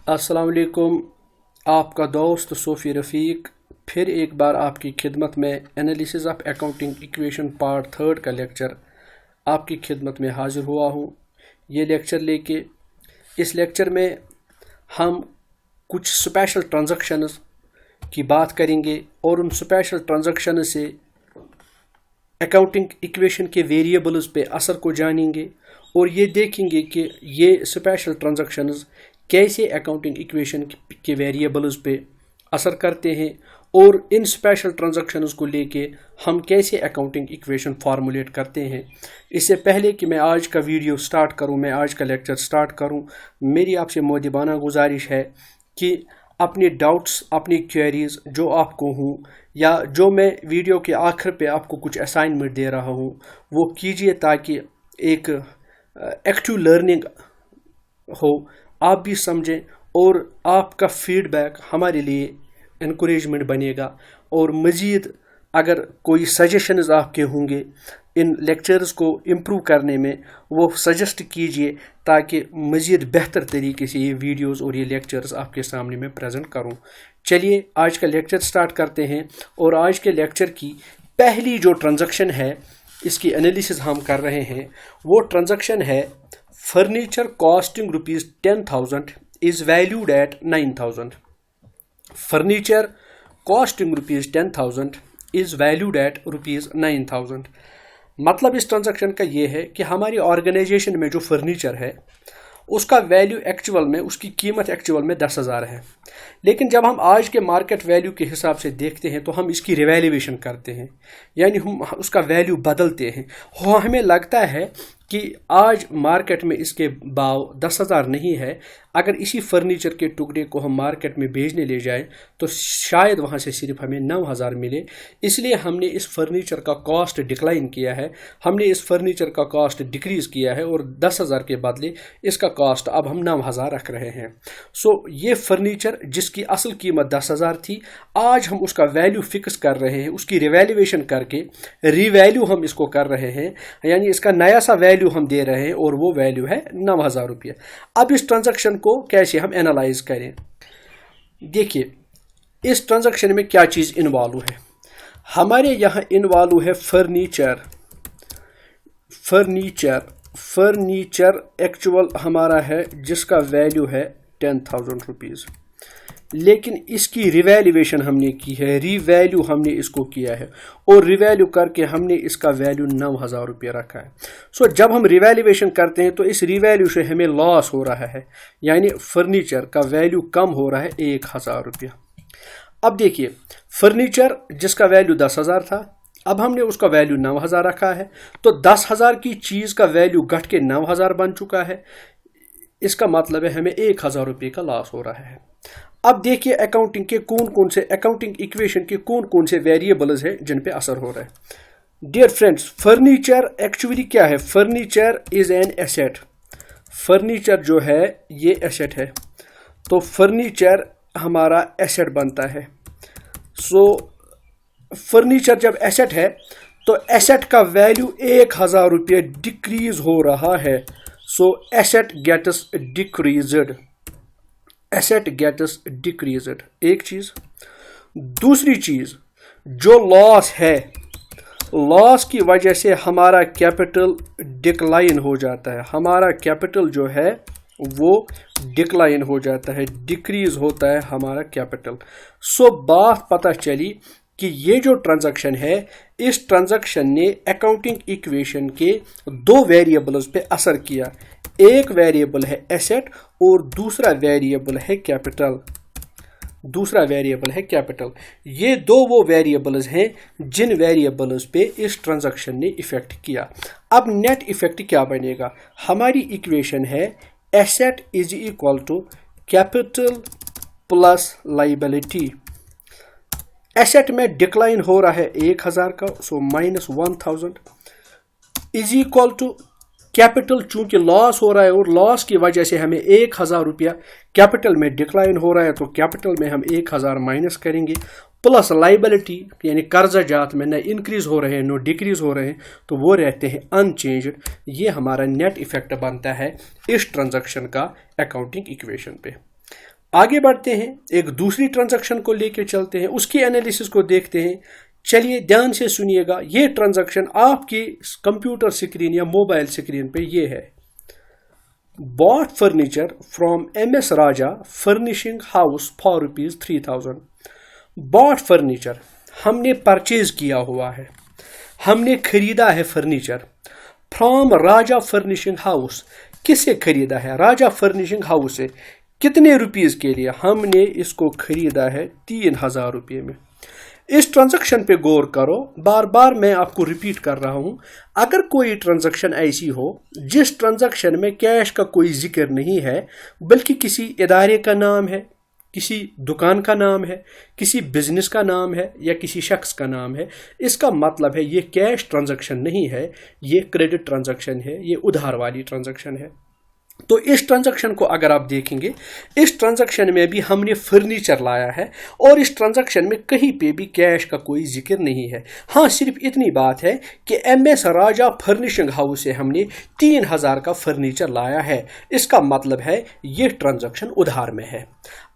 अस्सलाम वालेकुम। आपका दोस्त सोफ़ी रफ़ीक फिर एक बार आपकी खिदमत में analysis of accounting equation part 3 का लेक्चर आपकी खिदमत में हाज़िर हुआ हूँ। ये लेक्चर लेके इस लेक्चर में हम कुछ स्पेशल ट्रांजैक्शंस की बात करेंगे और उन स्पेशल ट्रांजैक्शन से अकाउंटिंग इक्वेशन के वेरिएबल्स पे असर को जानेंगे और ये देखेंगे कि ये स्पेशल ट्रांजैक्शंस कैसे अकाउंटिंग इक्वेशन के वेरिएबल्स पे असर करते हैं और इन स्पेशल ट्रांजैक्शंस को लेके हम कैसे अकाउंटिंग इक्वेशन फार्मूलेट करते हैं। इससे पहले कि मैं आज का वीडियो स्टार्ट करूं, मैं आज का लेक्चर स्टार्ट करूं, मेरी आपसे मुअद्दिबाना गुजारिश है कि अपने डाउट्स, अपनी क्वेरीज जो आपको हूँ या जो मैं वीडियो के आखिर पे आपको कुछ असाइनमेंट दे रहा हूँ वो कीजिए ताकि एक एक्टिव लर्निंग हो, आप भी समझें और आपका फीडबैक हमारे लिए इनकरेजमेंट बनेगा। और मज़ीद अगर कोई सजेशंस आपके होंगे इन लेक्चर्स को इम्प्रूव करने में, वो सजेस्ट कीजिए ताकि मज़ीद बेहतर तरीके से ये वीडियोस और ये लेक्चर्स आपके सामने मैं प्रेजेंट करूं। चलिए आज का लेक्चर स्टार्ट करते हैं और आज के लेक्चर की पहली जो ट्रांजैक्शन है इसकी एनालिसिस हम कर रहे हैं। वो ट्रांजैक्शन है furniture costing ₹10,000 is valued at 9,000. Furniture costing ₹10,000 is valued at ₹9,000. मतलब इस ट्रांजैक्शन का ये है कि हमारी ऑर्गेनाइजेशन में जो फर्नीचर है उसका वैल्यू एक्चुअल में, उसकी कीमत एक्चुअल में 10,000 है, लेकिन जब हम आज के मार्केट वैल्यू के हिसाब से देखते हैं तो हम इसकी रिवैल्यूएशन करते हैं, यानी हम उसका वैल्यू बदलते हैं। हमें लगता है कि आज मार्केट में इसके भाव 10,000 नहीं है, अगर इसी फर्नीचर के टुकड़े को हम मार्केट में बेचने ले जाएं तो शायद वहाँ से सिर्फ हमें 9,000 मिले। इसलिए हमने इस फर्नीचर का कॉस्ट डिक्लाइन किया है, हमने इस फर्नीचर का कॉस्ट डिक्रीज़ किया है और 10,000 के बदले इसका कॉस्ट अब हम 9,000 रख रहे हैं। सो ये फर्नीचर जिसकी असल कीमत 10,000 थी, आज हम उसका वैल्यू फिक्स कर रहे हैं, उसकी रिवैल्यूएशन करके रीवैल्यू हम इसको कर रहे हैं, यानी इसका नया सा वैल्यू हम दे रहे हैं और वो वैल्यू है 9,000 रुपये। अब इस ट्रांजैक्शन को कैसे हम एनालाइज करें, देखिए इस ट्रांजैक्शन में क्या चीज़ इन्वॉल्व है। हमारे यहाँ इन्वॉल्व है फर्नीचर एक्चुअल हमारा है जिसका वैल्यू है 10,000 रुपीज़, लेकिन इसकी रिवैल्यूएशन हमने की है, रीवैल्यू हमने इसको किया है और रिवैल्यू करके हमने इसका वैल्यू 9,000 रुपये रखा है। सो जब हम रिवैल्यूएशन करते हैं तो इस रिवैल्यू से हमें लॉस हो रहा है, यानी फर्नीचर का वैल्यू कम हो रहा है 1,000 रुपया। अब देखिए फर्नीचर जिसका वैल्यू 10,000 था, अब हमने उसका वैल्यू 9,000 रखा है, तो 10,000 की चीज़ का वैल्यू घट के 9,000 बन चुका है। इसका मतलब है हमें 1,000 रुपये का लॉस हो रहा है। अब देखिए अकाउंटिंग इक्वेशन के कौन कौन से वेरिएबल्स हैं जिन पे असर हो रहा है। डियर फ्रेंड्स, फर्नीचर एक्चुअली क्या है? Furniture is an asset. Furniture जो है ये एसेट है, तो फर्नीचर हमारा एसेट बनता है। सो फर्नीचर जब एसेट है तो एसेट का वैल्यू 1,000 रुपये डिक्रीज हो रहा है। सो एसेट गेट्स डिक्रीज्ड। एक चीज। दूसरी चीज, जो लॉस है, लॉस की वजह से हमारा कैपिटल डिक्लाइन हो जाता है, हमारा कैपिटल जो है वो डिक्लाइन हो जाता है, डिक्रीज होता है हमारा कैपिटल। सो बात पता चली कि ये जो ट्रांजैक्शन है, इस ट्रांजैक्शन ने अकाउंटिंग इक्वेशन के दो वेरिएबल्स पे असर किया। एक वेरिएबल है एसेट और दूसरा वेरिएबल है कैपिटल। ये दो वो वेरिएबल्स हैं जिन वेरिएबल्स पे इस ट्रांजैक्शन ने इफेक्ट किया। अब नेट इफेक्ट क्या बनेगा? हमारी इक्वेशन है asset is equal to capital plus liability. Asset में डिक्लाइन हो रहा है 1,000 का, so -1,000 is equal to capital, चूंकि लॉस हो रहा है और लॉस की वजह से हमें 1,000 रुपया कैपिटल में डिक्लाइन हो रहा है, तो कैपिटल में हम 1,000 माइनस करेंगे, प्लस लाइबिलिटी यानी कर्जा जात में न इंक्रीज हो रहे हैं नो डिक्रीज हो रहे हैं, तो वो रहते हैं अनचेंज्ड। ये हमारा नेट इफेक्ट बनता है इस ट्रांजैक्शन का अकाउंटिंग इक्वेशन पे। आगे बढ़ते हैं, एक दूसरी ट्रांजैक्शन को लेके चलते हैं, उसकी एनालिसिस को देखते हैं। चलिए ध्यान से सुनिएगा, ये ट्रांजैक्शन आपकी कंप्यूटर स्क्रीन या मोबाइल स्क्रीन पे ये है। Bought furniture from MS Raja furnishing house for ₹3000। Bought furniture हमने परचेज किया हुआ है, हमने खरीदा है furniture from Raja furnishing house. किससे खरीदा है? राजा फर्निशिंग हाउस से। कितने रुपीस के लिए? हमने इसको खरीदा है 3000 रुपये में। इस ट्रांजैक्शन पे गौर करो, बार बार मैं आपको रिपीट कर रहा हूं। अगर कोई ट्रांजैक्शन ऐसी हो जिस ट्रांजैक्शन में कैश का कोई जिक्र नहीं है, बल्कि किसी इदारे का नाम है, किसी दुकान का नाम है, किसी बिजनेस का नाम है या किसी शख्स का नाम है, इसका मतलब है ये कैश ट्रांजैक्शन नहीं है, ये क्रेडिट ट्रांजैक्शन है, ये उधार वाली ट्रांजैक्शन है। तो इस ट्रांजैक्शन को अगर आप देखेंगे, इस ट्रांजैक्शन में भी हमने फर्नीचर लाया है और इस ट्रांजैक्शन में कहीं पे भी कैश का कोई जिक्र नहीं है। हाँ, सिर्फ इतनी बात है कि MS राजा फर्निशिंग हाउस से हमने 3000 का फर्नीचर लाया है। इसका मतलब है ये ट्रांजैक्शन उधार में है।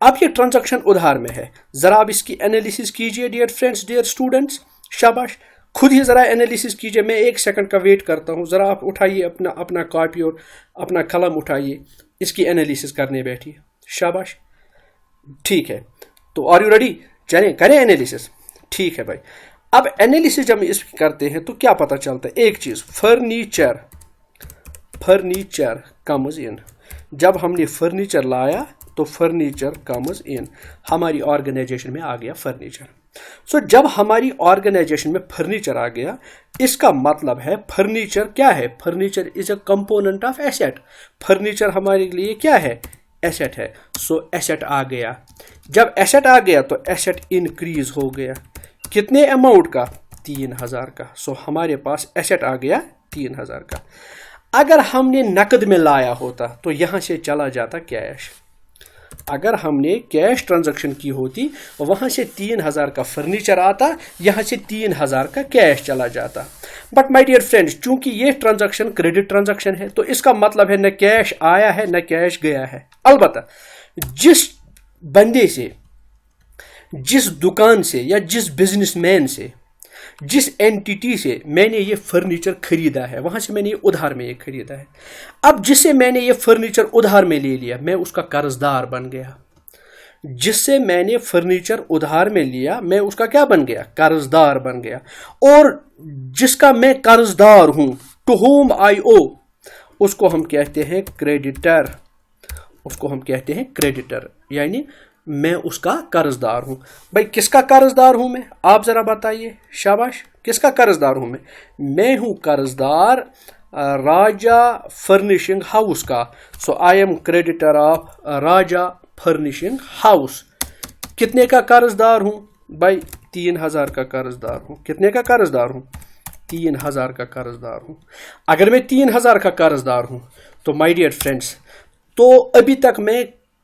अब ये ट्रांजैक्शन उधार में है, जरा आप इसकी एनालिसिस कीजिए डियर फ्रेंड्स, डियर स्टूडेंट्स, शाबाश, खुद ही ज़रा एनालिसिस कीजिए। मैं 1 सेकंड का वेट करता हूँ, ज़रा आप उठाइए अपना कॉपी और अपना कलम उठाइए, इसकी एनालिसिस करने बैठिए। शाबाश, ठीक है। तो आर यू रेडी? चलें करें एनालिसिस। ठीक है भाई। अब एनालिसिस जब इसकी करते हैं तो क्या पता चलता है? एक चीज़, फर्नीचर कम्स इन। जब हमने फर्नीचर लाया तो फर्नीचर कम्स इन, हमारी ऑर्गेनाइजेशन में आ गया फर्नीचर। सो जब हमारी ऑर्गेनाइजेशन में फर्नीचर आ गया, इसका मतलब है फर्नीचर क्या है? Furniture is a component of asset. Furniture हमारे लिए क्या है? एसेट है। सो एसेट आ गया। जब एसेट आ गया तो एसेट इंक्रीज हो गया। कितने अमाउंट का? 3000 का। सो हमारे पास एसेट आ गया 3000 का। अगर हमने नकद में लाया होता तो यहां से चला जाता कैश। अगर हमने कैश ट्रांजैक्शन की होती, वहां से 3000 का फर्नीचर आता, यहां से 3000 का कैश चला जाता। बट माय डियर फ्रेंड्स, चूंकि ये ट्रांजैक्शन क्रेडिट ट्रांजैक्शन है तो इसका मतलब है न कैश आया है न कैश गया है। अलबत्ता जिस बंदे से, जिस दुकान से या जिस बिजनेसमैन से, जिस एंटिटी से मैंने ये फर्नीचर खरीदा है, वहां से मैंने ये उधार में ये खरीदा है। अब जिससे मैंने ये फर्नीचर उधार में ले लिया, मैं उसका कर्जदार बन गया। जिससे मैंने फर्नीचर उधार में लिया, मैं उसका क्या बन गया? कर्जदार बन गया। और जिसका मैं कर्जदार हूं, टू होम आई ओ, उसको हम कहते हैं क्रेडिटर। उसको हम कहते हैं क्रेडिटर, यानी मैं उसका कर्जदार हूं। भाई किसका कर्जदार हूं मैं? आप जरा बताइए। शाबाश, किसका कर्जदार हूं मैं? मैं हूं कर्जदार राजा फर्निशिंग हाउस का। So I am creditor of Raja furnishing house. कितने का कर्जदार हूं भाई? 3000 का कर्जदार हूं। कितने का कर्जदार हूं? 3000 का कर्जदार हूं। अगर मैं 3000 का कर्जदार हूं तो माय डियर फ्रेंड्स, तो अभी तक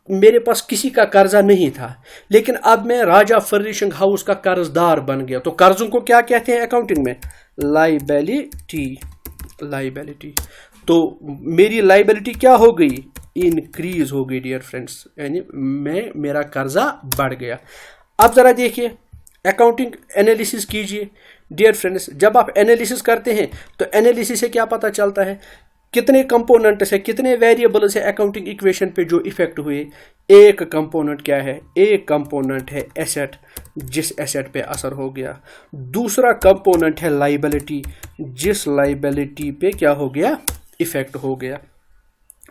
मेरे पास किसी का कर्जा नहीं था, लेकिन अब मैं राजा फर्निशिंग हाउस का कर्जदार बन गया। तो कर्जों को क्या कहते हैं अकाउंटिंग में? लाइबिलिटी। तो मेरी लाइबिलिटी क्या हो गई? इंक्रीज हो गई डियर फ्रेंड्स, यानी मेरा कर्जा बढ़ गया। अब जरा देखिए, अकाउंटिंग एनालिसिस कीजिए डियर फ्रेंड्स। जब आप एनालिसिस करते हैं तो एनालिसिस से क्या पता चलता है? कितने कंपोनेंट से, कितने वेरिएबल से अकाउंटिंग इक्वेशन पे जो इफेक्ट हुए। एक कंपोनेंट क्या है? एक कंपोनेंट है एसेट, जिस एसेट पे असर हो गया। दूसरा कंपोनेंट है लाइबिलिटी, जिस लाइबिलिटी पे क्या हो गया? इफेक्ट हो गया।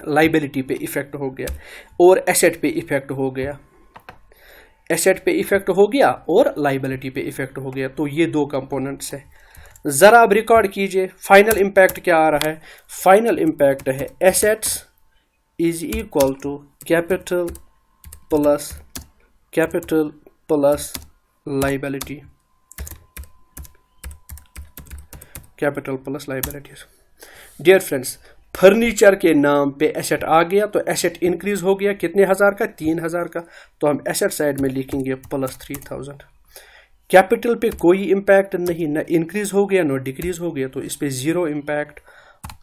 लाइबिलिटी पे इफेक्ट हो गया और एसेट पे इफेक्ट हो गया। एसेट पे इफेक्ट हो गया और लाइबिलिटी पे इफेक्ट हो गया। तो ये 2 कंपोनेंट्स है। जरा आप रिकॉर्ड कीजिए, फाइनल इंपैक्ट क्या आ रहा है? फाइनल इंपैक्ट है assets is equal to capital plus liability. Capital plus liabilities. Dear friends, furniture के नाम पे एसेट आ गया तो एसेट इंक्रीज हो गया। कितने हजार का? 3000 का। तो हम एसेट साइड में लिखेंगे +3000। कैपिटल पे कोई इम्पैक्ट नहीं, ना इंक्रीज हो गया ना डिक्रीज हो गया, तो इस पे 0 इम्पैक्ट।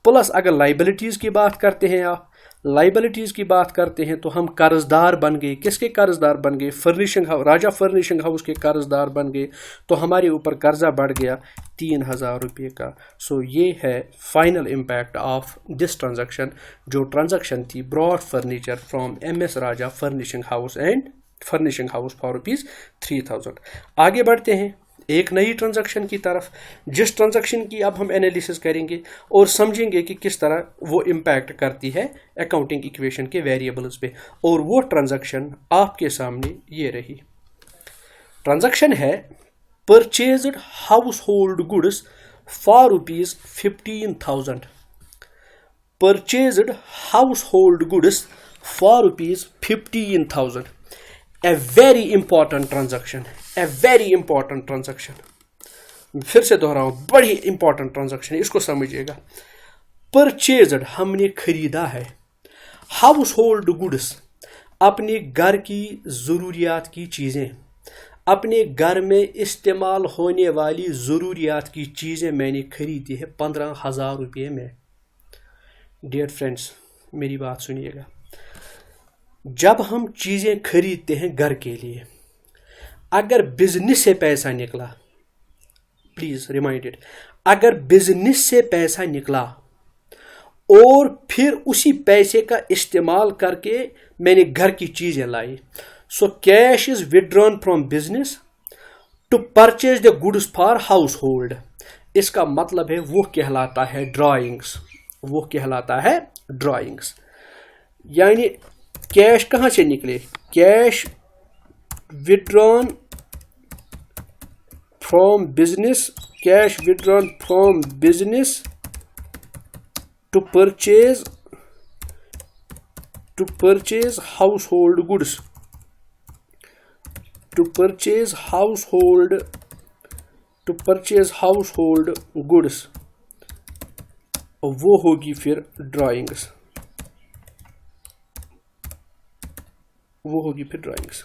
प्लस अगर लाइबिलिटीज की बात करते हैं आप, लाइबिलिटीज़ की बात करते हैं तो हम कर्जदार बन गए. किसके कर्जदार बन गए? फर्निशिंग हाउस, राजा फर्निशिंग हाउस के कर्जदार बन गए, तो हमारे ऊपर कर्जा बढ़ गया 3000 रुपये का. सो ये है final impact of this transaction. जो ट्रांजैक्शन थी bought furniture from MS Raja furnishing house and furnishing house for ₹3000. आगे बढ़ते हैं एक नई ट्रांजैक्शन की तरफ, जिस ट्रांजैक्शन की अब हम एनालिसिस करेंगे और समझेंगे कि किस तरह वो इम्पैक्ट करती है अकाउंटिंग इक्वेशन के वेरिएबल्स पे. और वो ट्रांजैक्शन आपके सामने ये रही. ट्रांजैक्शन है purchased house hold goods for ₹15,000. Purchased house hold goods for ₹15,000. A very important transaction, a very important transaction. फिर से दोहराऊं, बड़ी इंपॉर्टेंट ट्रांजैक्शन है, इसको समझिएगा. परचेज्ड हमने खरीदा है, हाउस होल्ड गुड्स अपने घर की ज़रूरियात की चीज़ें, अपने घर में इस्तेमाल होने वाली ज़रूरियात की चीज़ें मैंने खरीदी है 15,000 रुपये में. डियर फ्रेंड्स, मेरी बात सुनिएगा. जब हम चीज़ें खरीदते हैं घर के लिए, अगर बिजनेस से पैसा निकला, प्लीज़ रिमाइंडेड, अगर बिजनेस से पैसा निकला और फिर उसी पैसे का इस्तेमाल करके मैंने घर की चीज़ें लाई, so cash is withdrawn from business to purchase the goods for household. इसका मतलब है वो कहलाता है ड्राइंग्स, वो कहलाता है ड्राइंग्स. यानी कैश कहाँ से निकले? Cash withdrawn from business, cash withdrawn from business to purchase household goods, to purchase household goods, वो होगी फिर ड्राइंग्स, वो होगी फिर ड्राइंग्स.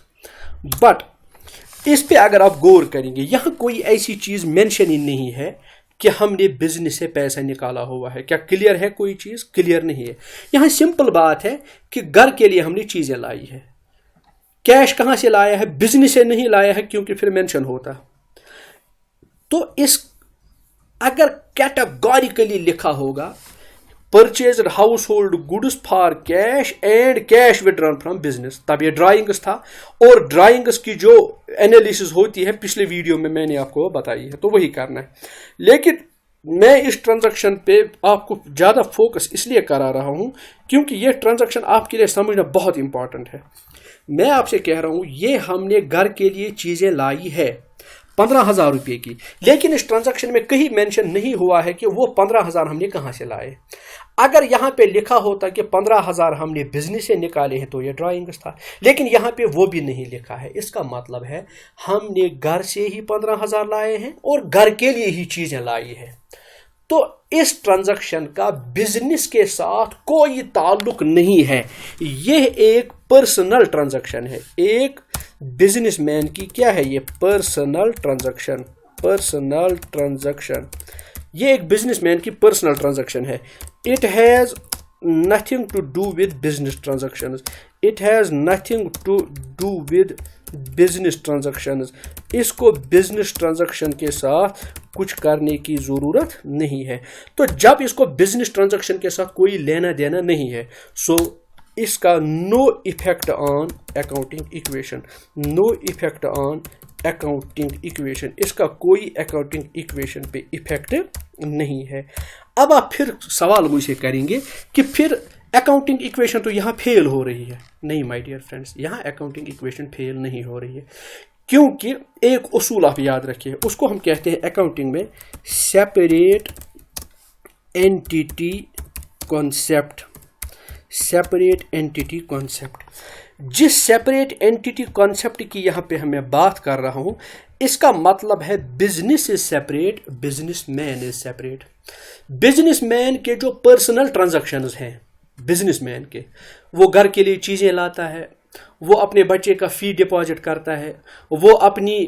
बट इस पे अगर आप गौर करेंगे, यहाँ कोई ऐसी चीज़ मेंशन ही नहीं है कि हमने बिजनेस से पैसा निकाला हुआ है. क्या क्लियर है? कोई चीज़ क्लियर नहीं है. यहाँ सिंपल बात है कि घर के लिए हमने चीज़ें लाई है. कैश कहाँ से लाया है? बिजनेस से नहीं लाया है, क्योंकि फिर मेंशन होता. तो इस अगर कैटेगोरिकली लिखा होगा purchased house hold goods for cash and cash withdrawn from business, तब ये ड्राइंग्स था. और ड्राइंग्स की जो एनालिसिस होती है पिछले वीडियो में मैंने आपको बताई है, तो वही करना है. लेकिन मैं इस ट्रांजैक्शन पे आपको ज़्यादा फोकस इसलिए करा रहा हूँ क्योंकि ये ट्रांजैक्शन आपके लिए समझना बहुत इंपॉर्टेंट है. मैं आपसे कह रहा हूँ ये हमने घर के लिए चीज़ें लाई है 15,000 रुपये की, लेकिन इस ट्रांजैक्शन में कहीं मेंशन नहीं हुआ है कि वो 15,000 हमने कहाँ से लाए. अगर यहाँ पे लिखा होता कि 15,000 हमने बिजनेस से निकाले हैं तो ये ड्राइंग्स था, लेकिन यहाँ पे वो भी नहीं लिखा है. इसका मतलब है हमने घर से ही 15,000 लाए हैं और घर के लिए ही चीज़ें लाई है. तो इस ट्रांजैक्शन का बिजनेस के साथ कोई ताल्लुक नहीं है. यह एक पर्सनल ट्रांजैक्शन है, एक बिजनेसमैन की क्या है ये पर्सनल ट्रांजैक्शन. पर्सनल ट्रांजैक्शन, ये एक बिजनेसमैन की पर्सनल ट्रांजैक्शन है. It has nothing to do with business transactions. It has nothing to do with business transactions. इसको बिजनेस ट्रांजैक्शन के साथ कुछ करने की ज़रूरत नहीं है. तो जब इसको बिजनेस ट्रांजैक्शन के साथ कोई लेना देना नहीं है, सो इसका no effect on accounting equation. No effect on accounting equation, इसका कोई अकाउंटिंग इक्वेशन पे इफेक्ट नहीं है. अब आप फिर सवाल मुझसे करेंगे कि फिर अकाउंटिंग इक्वेशन तो यहाँ फेल हो रही है. नहीं माय डियर फ्रेंड्स, यहाँ अकाउंटिंग इक्वेशन फेल नहीं हो रही है, क्योंकि एक उसूल आप याद रखिए, उसको हम कहते हैं अकाउंटिंग में separate entity concept. Separate entity concept. जिस सेपरेट एंटिटी कॉन्सेप्ट की यहाँ पे हमें बात कर रहा हूँ, इसका मतलब है business is separate, businessman is separate. Businessman के जो पर्सनल ट्रांजैक्शंस हैं बिजनेसमैन के, वो घर के लिए चीज़ें लाता है, वो अपने बच्चे का फ़ी डिपॉजिट करता है, वो अपनी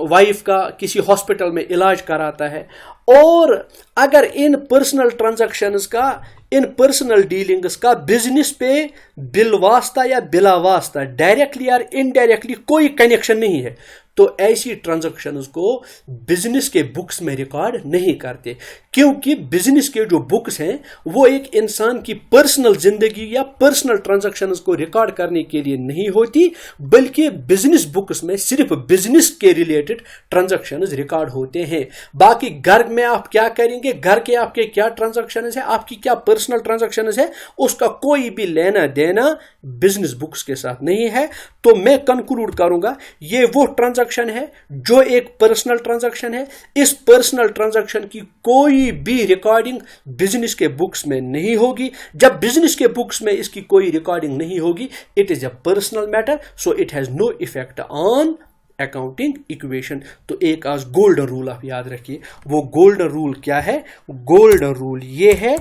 वाइफ का किसी हॉस्पिटल में इलाज कराता है, और अगर इन पर्सनल ट्रांजैक्शंस का, इन पर्सनल डीलिंग्स का बिजनेस पे बिलवास्ता या बिलावास्ता, डायरेक्टली या इनडायरेक्टली कोई कनेक्शन नहीं है, तो ऐसी ट्रांजैक्शंस को बिजनेस के बुक्स में रिकॉर्ड नहीं करते, क्योंकि बिजनेस के जो बुक्स हैं वो एक इंसान की पर्सनल जिंदगी या पर्सनल ट्रांजैक्शंस को रिकॉर्ड करने के लिए नहीं होती, बल्कि बिजनेस बुक्स में सिर्फ बिजनेस के रिलेटेड ट्रांजैक्शंस रिकॉर्ड होते हैं। बाकी घर में आप क्या करेंगे, घर के आपके क्या ट्रांजैक्शंस है, आपकी क्या पर्सनल ट्रांजैक्शंस है, उसका कोई भी लेना देना बिजनेस बुक्स के साथ नहीं है। तो मैं कंक्लूड करूंगा, ये वो ट्रांजैक्शन है जो एक पर्सनल ट्रांजैक्शन है। इस पर्सनल ट्रांजैक्शन की कोई भी रिकॉर्डिंग बिजनेस के बुक्स में नहीं होगी। जब बिजनेस के बुक्स में इसकी कोई रिकॉर्डिंग नहीं होगी, it is a personal matter, so it has no effect on accounting equation. तो एक आज गोल्डन रूल आप याद रखिए। वो गोल्डन रूल क्या है? गोल्डन रूल ये है,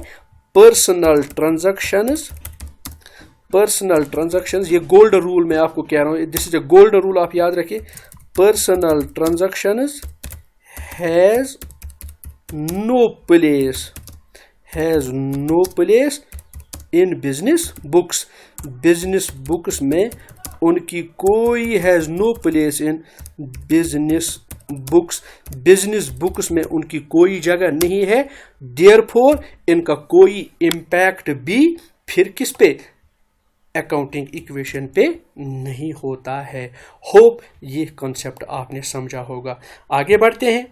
पर्सनल ट्रांजैक्शंस, ये गोल्डन रूल मैं आपको कह रहा हूं, this is a golden rule, आप याद रखिए। Personal transactions has no place in business books. Business books में उनकी कोई has no place in business books में उनकी कोई जगह नहीं है। देयरफॉर इनका कोई इम्पैक्ट भी फिर किस पे? अकाउंटिंग इक्वेशन पे नहीं होता है। होप ये कॉन्सेप्ट आपने समझा होगा। आगे बढ़ते हैं।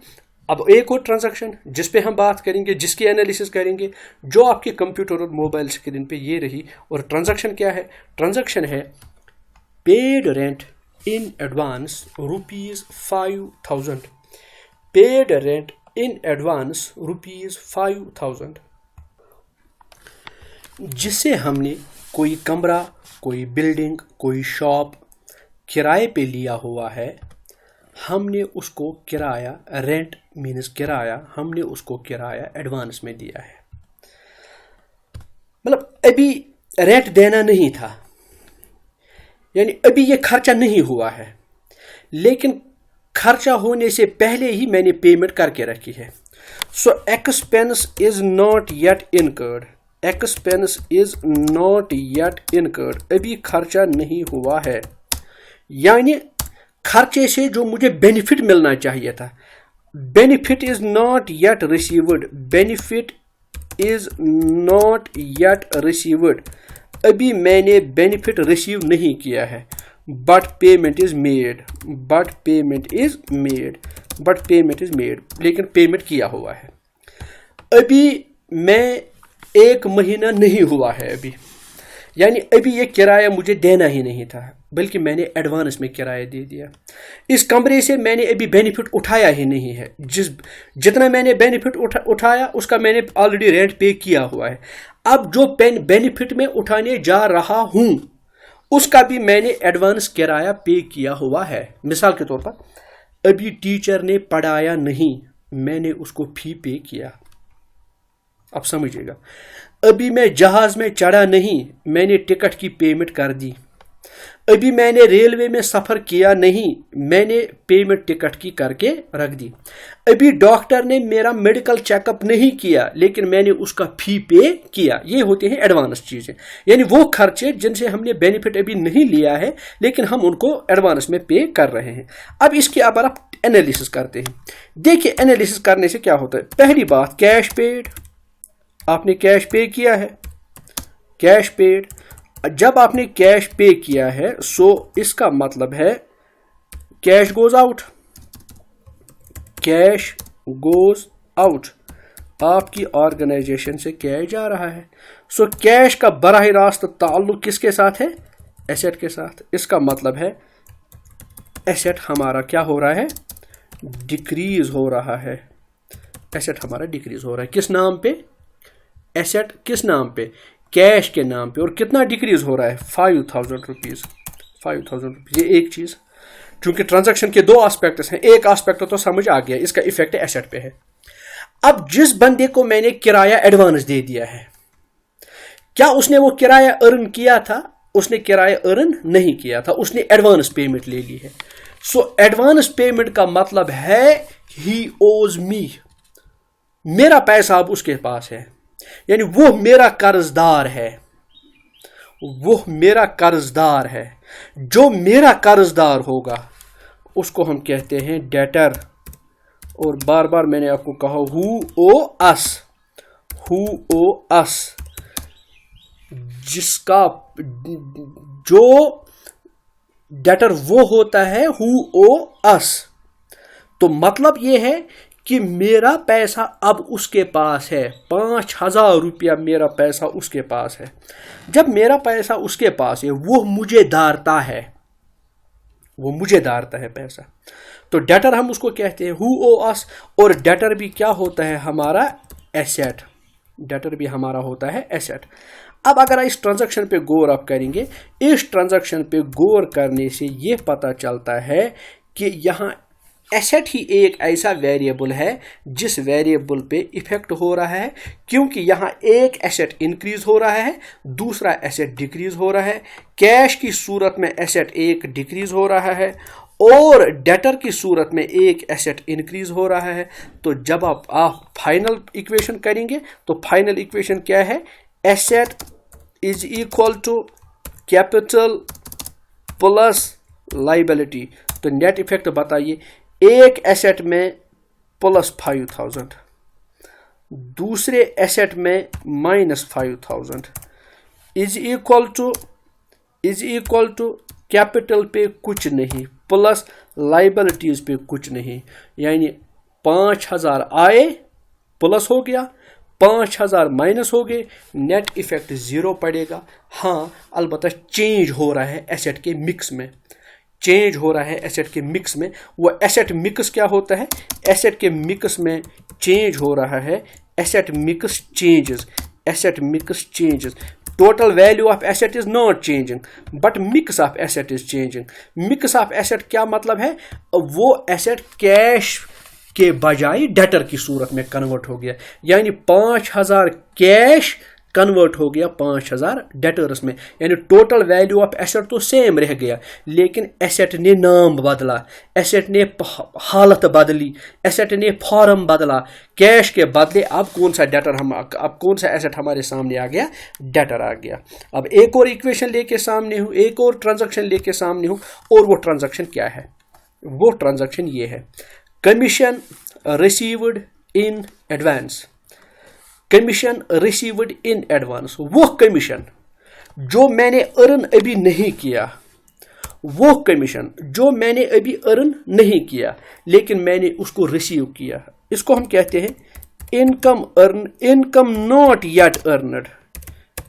अब एक और ट्रांजैक्शन जिस पे हम बात करेंगे, जिसकी एनालिसिस करेंगे, जो आपके कंप्यूटर और मोबाइल स्क्रीन पे ये रही। और ट्रांजैक्शन क्या है? ट्रांजैक्शन है paid rent in advance ₹5,000। Paid rent in advance ₹5,000, जिसे हमने कोई कमरा, कोई बिल्डिंग, कोई शॉप किराए पे लिया हुआ है। हमने उसको किराया, रेंट मीन्स किराया, हमने उसको किराया एडवांस में दिया है। मतलब अभी रेंट देना नहीं था, यानी अभी ये खर्चा नहीं हुआ है, लेकिन खर्चा होने से पहले ही मैंने पेमेंट करके रखी है। So expense is not yet incurred. Expense is not yet incurred, अभी खर्चा नहीं हुआ है, यानी खर्चे से जो मुझे बेनिफिट मिलना चाहिए था, benefit is not yet received. Benefit is not yet received, अभी मैंने बेनिफिट रिसीव नहीं किया है। बट पेमेंट इज मेड, लेकिन पेमेंट किया हुआ है। अभी मैं 1 महीना नहीं हुआ है अभी, यानी अभी ये किराया मुझे देना ही नहीं था, बल्कि मैंने एडवांस में किराया दे दिया। इस कमरे से मैंने अभी बेनिफिट उठाया ही नहीं है। जितना मैंने बेनिफिट उठाया उसका मैंने ऑलरेडी रेंट पे किया हुआ है। अब जो बेनिफिट में उठाने जा रहा हूं उसका भी मैंने एडवांस किराया पे किया हुआ है। मिसाल के तौर पर अभी टीचर ने पढ़ाया नहीं, मैंने उसको फी पे किया। अब समझिएगा, अभी मैं जहाज में चढ़ा नहीं, मैंने टिकट की पेमेंट कर दी। अभी मैंने रेलवे में सफर किया नहीं, मैंने पेमेंट टिकट की करके रख दी। अभी डॉक्टर ने मेरा मेडिकल चेकअप नहीं किया, लेकिन मैंने उसका फी पे किया। ये होते हैं एडवांस चीजें, यानी वो खर्चे जिनसे हमने बेनिफिट अभी नहीं लिया है, लेकिन हम उनको एडवांस में पे कर रहे हैं। अब इसके ऊपर आप एनालिसिस करते हैं। देखिए एनालिसिस करने से क्या होता है। पहली बात, कैश पेड, आपने कैश पे किया है। कैश पेड, जब आपने कैश पे किया है, सो इसका मतलब है cash goes out. Cash goes out, आपकी ऑर्गेनाइजेशन से कैश जा रहा है। सो कैश का बराह रास्त ताल्लुक किसके साथ है? एसेट के साथ। इसका मतलब है एसेट हमारा क्या हो रहा है? डिक्रीज हो रहा है। एसेट हमारा डिक्रीज हो रहा है। किस नाम पे? एसेट किस नाम पे? कैश के नाम पे। और कितना डिक्रीज हो रहा है? 5,000 रुपीज। 5,000 रुपीज, ये एक चीज। चूंकि ट्रांजैक्शन के 2 एस्पेक्ट्स हैं, एक एस्पेक्ट तो समझ आ गया, इसका इफेक्ट एसेट पे है। अब जिस बंदे को मैंने किराया एडवांस दे दिया है, क्या उसने वो किराया अर्न किया था? उसने किराया अर्न नहीं किया था, उसने एडवांस पेमेंट ले ली है। सो एडवांस पेमेंट का मतलब है ही ओज मी। میرا پیسہ اب اس کے پاس ہے، یعنی وہ میرا قرض دار ہے، وہ میرا قرض دار ہے۔ جو میرا قرض دار ہوگا اس کو ہم کہتے ہیں ڈیٹر، اور بار بار میں نے آپ کو کہا ہو او اس، جس کا جو ڈیٹر وہ ہوتا ہے ہو او اس۔ تو مطلب یہ ہے کہ میرا پیسہ اب اس کے پاس ہے، 5,000 روپیہ میرا پیسہ اس کے پاس ہے۔ جب میرا پیسہ اس کے پاس ہے، وہ مجھے دارتا ہے، وہ مجھے دارتا ہے پیسہ، تو ڈیٹر ہم اس کو کہتے ہیں ہو او اس۔ اور ڈیٹر بھی کیا ہوتا ہے ہمارا ایسیٹ، ڈیٹر بھی ہمارا ہوتا ہے ایسیٹ۔ اب اگر اس ٹرانزیکشن پہ غور آپ کریں گے، اس ٹرانزیکشن پہ غور کرنے سے یہ پتہ چلتا ہے کہ یہاں ایسیٹ ہی ایک ایسا ویریبل ہے جس ویریبل پہ ایفیکٹ ہو رہا ہے، کیونکہ یہاں ایک ایسیٹ انکریز ہو رہا ہے، دوسرا ایسیٹ ڈیکریز ہو رہا ہے۔ کیش کی صورت میں ایسیٹ ایک ڈیکریز ہو رہا ہے اور ڈیٹر کی صورت میں ایک ایسیٹ انکریز ہو رہا ہے۔ تو جب آپ فائنل ایکویشن کریں گے تو فائنل ایکویشن کیا ہے؟ Asset is equal to capital plus liability. تو نیٹ ایفیکٹ بتائیے، ایک ایسیٹ میں +5,000، دوسرے ایسیٹ میں -5,000 از ایکول ٹو کیپٹل پہ کچھ نہیں پلس لائبلٹیز پہ کچھ نہیں، یعنی 5,000 آئے پلس ہو گیا، 5,000 مائنس ہو گئے، نیٹ ایفیکٹ 0 پڑے گا۔ ہاں البتہ چینج ہو رہا ہے ایسیٹ کے مکس میں، چینج ہو رہا ہے ایسیٹ کے مکس میں۔ وہ ایسیٹ مکس کیا ہوتا ہے؟ ایسیٹ کے مکس میں چینج ہو رہا ہے asset mix changes, asset mix changes. Total value of asset is not changing but mix of asset is changing. Mix of asset کیا مطلب ہے؟ وہ ایسیٹ کیش کے بجائے ڈیٹر کی صورت میں کنورٹ ہو گیا، یعنی 5,000 کیش کنورٹ ہو گیا 5,000 ڈیٹرز میں، یعنی ٹوٹل ویلیو آف ایسیٹ تو سیم رہ گیا، لیکن ایسیٹ نے نام بدلا، ایسیٹ نے حالت بدلی، ایسیٹ نے فارم بدلا۔ کیش کے بدلے اب کون سا ڈیٹر اب کون سا ایسیٹ ہمارے سامنے آ گیا؟ ڈیٹر آ گیا۔ اب ایک اور ایکویشن لے کے سامنے ہوں، ایک اور ٹرانزیکشن لے کے سامنے ہوں، اور وہ ٹرانزیکشن کیا ہے؟ وہ ٹرانزیکشن یہ ہے، commission received in advance. Commission received in advance, وہ کمیشن جو میں نے ارن ابھی نہیں کیا، وہ کمیشن جو میں نے ابھی ارن نہیں کیا لیکن میں نے اس کو ریسیو کیا، اس کو ہم کہتے ہیں income not yet earned.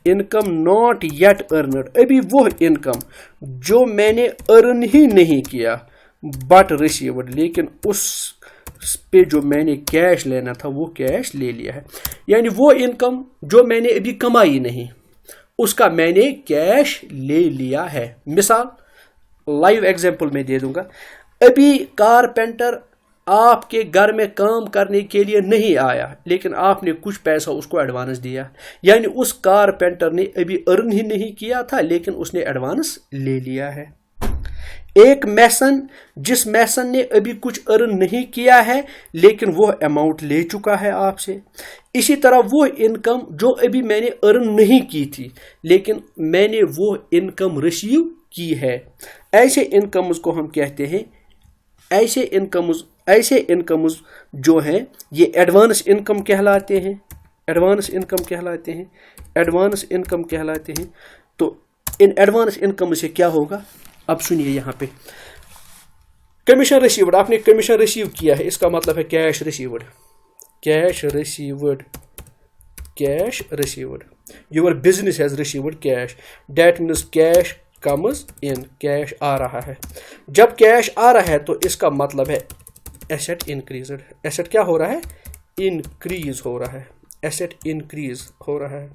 Income not yet earned, ابھی وہ انکم جو میں نے ارن ہی نہیں کیا بٹ ریسیوڈ، لیکن اس پہ جو میں نے کیش لینا تھا وہ کیش لے لیا ہے، یعنی وہ انکم جو میں نے ابھی کمائی نہیں اس کا میں نے کیش لے لیا ہے۔ مثال لائیو ایگزامپل میں دے دوں گا، ابھی کارپینٹر آپ کے گھر میں کام کرنے کے لیے نہیں آیا لیکن آپ نے کچھ پیسہ اس کو ایڈوانس دیا، یعنی اس کارپینٹر نے ابھی ارن ہی نہیں کیا تھا لیکن اس نے ایڈوانس لے لیا ہے۔ ایک میسن، جس میسن نے ابھی کچھ ارن نہیں کیا ہے لیکن وہ اماؤنٹ لے چکا ہے آپ سے، اسی طرح وہ انکم جو ابھی میں نے ارن نہیں کی تھی لیکن میں نے وہ انکم ریسیو کی ہے۔ ایسے انکمز کو ہم کہتے ہیں، ایسے انکمز جو ہیں یہ ایڈوانس انکم کہلاتے ہیں، ایڈوانس انکم کہلاتے ہیں، ایڈوانس انکم کہلاتے ہیں۔ تو ان ایڈوانس انکم سے کیا ہوگا؟ اب سنیے یہاں پہ کمیشن ریسیوڈ، آپ نے کمیشن ریسیو کیا ہے، اس کا مطلب ہے cash received, cash received, cash received. Your business has received cash, that means cash comes in, cash آ رہا ہے۔ جب کیش آ رہا ہے تو اس کا مطلب ہے ایسیٹ انکریزڈ، ایسیٹ کیا ہو رہا ہے؟ انکریز ہو رہا ہے، ایسیٹ انکریز ہو رہا ہے۔